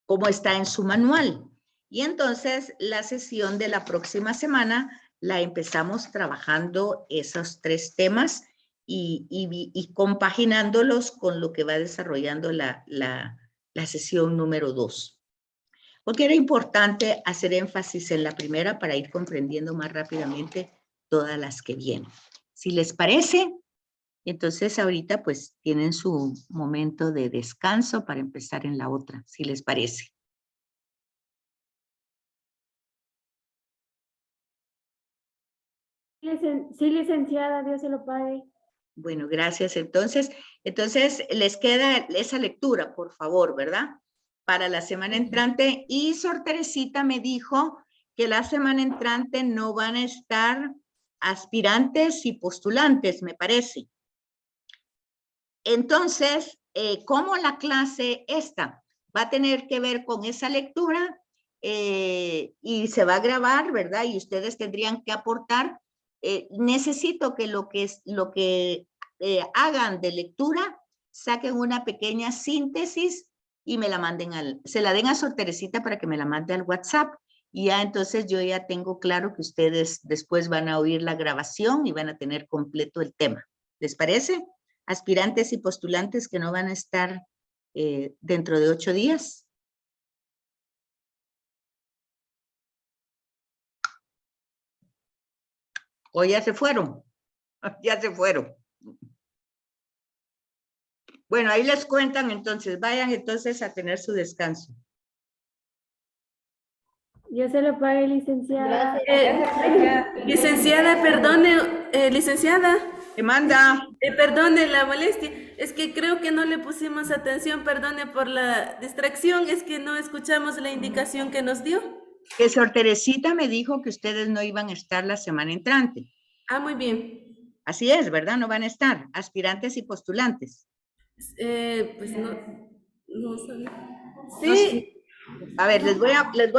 como está en su manual. Y entonces la sesión de la próxima semana la empezamos trabajando esos tres temas y compaginándolos con lo que va desarrollando la sesión número 2. Porque era importante hacer énfasis en la primera para ir comprendiendo más rápidamente todas las que vienen. Si les parece, entonces ahorita pues tienen su momento de descanso para empezar en la otra, si les parece. Sí, licenciada, Dios se lo pague. Bueno, gracias. Entonces les queda esa lectura, por favor, ¿verdad? Para la semana entrante. Y Sor Teresita me dijo que la semana entrante no van a estar aspirantes y postulantes, me parece. Entonces, ¿cómo la clase esta va a tener que ver con esa lectura? Y se va a grabar, ¿verdad? Y ustedes tendrían que aportar. Necesito que lo que hagan de lectura, saquen una pequeña síntesis y me la manden se la den a Sor Teresita para que me la mande al WhatsApp. Y ya entonces yo ya tengo claro que ustedes después van a oír la grabación y van a tener completo el tema. ¿Les parece? Aspirantes y postulantes que no van a estar dentro de 8 días. ¿O ya se fueron? Ya se fueron. Bueno, ahí les cuentan entonces. Vayan entonces a tener su descanso. Dios se lo pague, licenciada. Licenciada, perdone, licenciada, ¿Qué manda? perdone la molestia, es que creo que no le pusimos atención, perdone por la distracción, es que no escuchamos la indicación que nos dio. Que Sor Teresita me dijo que ustedes no iban a estar la semana entrante. Ah, muy bien. Así es, ¿verdad? No van a estar aspirantes y postulantes. Pues no, no sé. No sé. Sí, A ver, les voy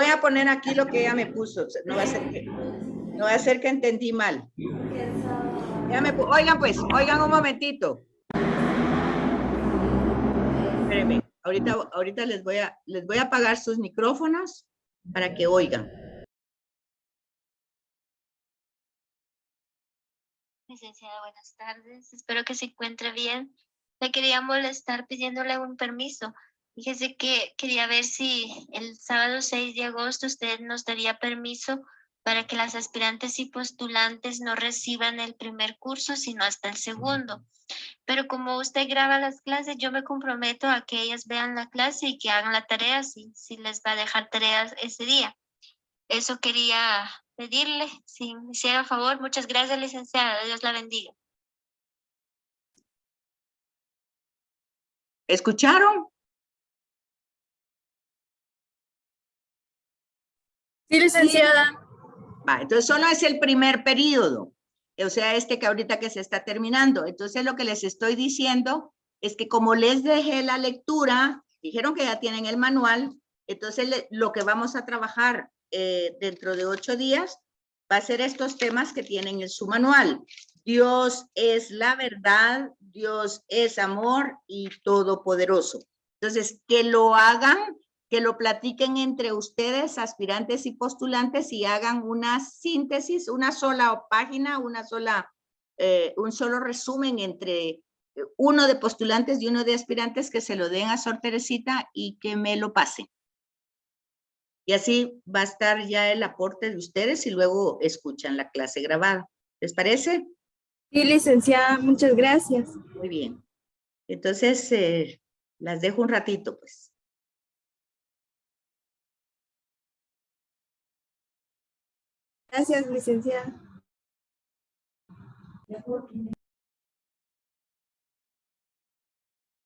a poner aquí lo que ella me puso. No va a ser que entendí mal. Oigan pues, oigan un momentito. Espérenme, ahorita les voy a apagar sus micrófonos para que oigan. Licenciada, buenas tardes. Espero que se encuentre bien. Le quería molestar pidiéndole un permiso. Fíjese que quería ver si el sábado 6 de agosto usted nos daría permiso para que las aspirantes y postulantes no reciban el primer curso, sino hasta el segundo. Pero como usted graba las clases, yo me comprometo a que ellas vean la clase y que hagan la tarea, si les va a dejar tareas ese día. Eso quería pedirle, si me hiciera favor. Muchas gracias, licenciada. Dios la bendiga. ¿Escucharon? sí, licenciada. Entonces solo es el primer periodo, o sea, que ahorita que se está terminando. Entonces lo que les estoy diciendo es que como les dejé la lectura, dijeron que ya tienen el manual, entonces lo que vamos a trabajar dentro de 8 días va a ser estos temas que tienen en su manual. Dios es la verdad, Dios es amor y todopoderoso. Entonces, que lo hagan, que lo platiquen entre ustedes, aspirantes y postulantes, y hagan una síntesis, una sola página, un solo resumen entre uno de postulantes y uno de aspirantes, que se lo den a Sor Teresita y que me lo pasen. Y así va a estar ya el aporte de ustedes y luego escuchan la clase grabada. ¿Les parece? Sí, licenciada, muchas gracias. Muy bien. Entonces, las dejo un ratito, pues. Gracias, licenciada.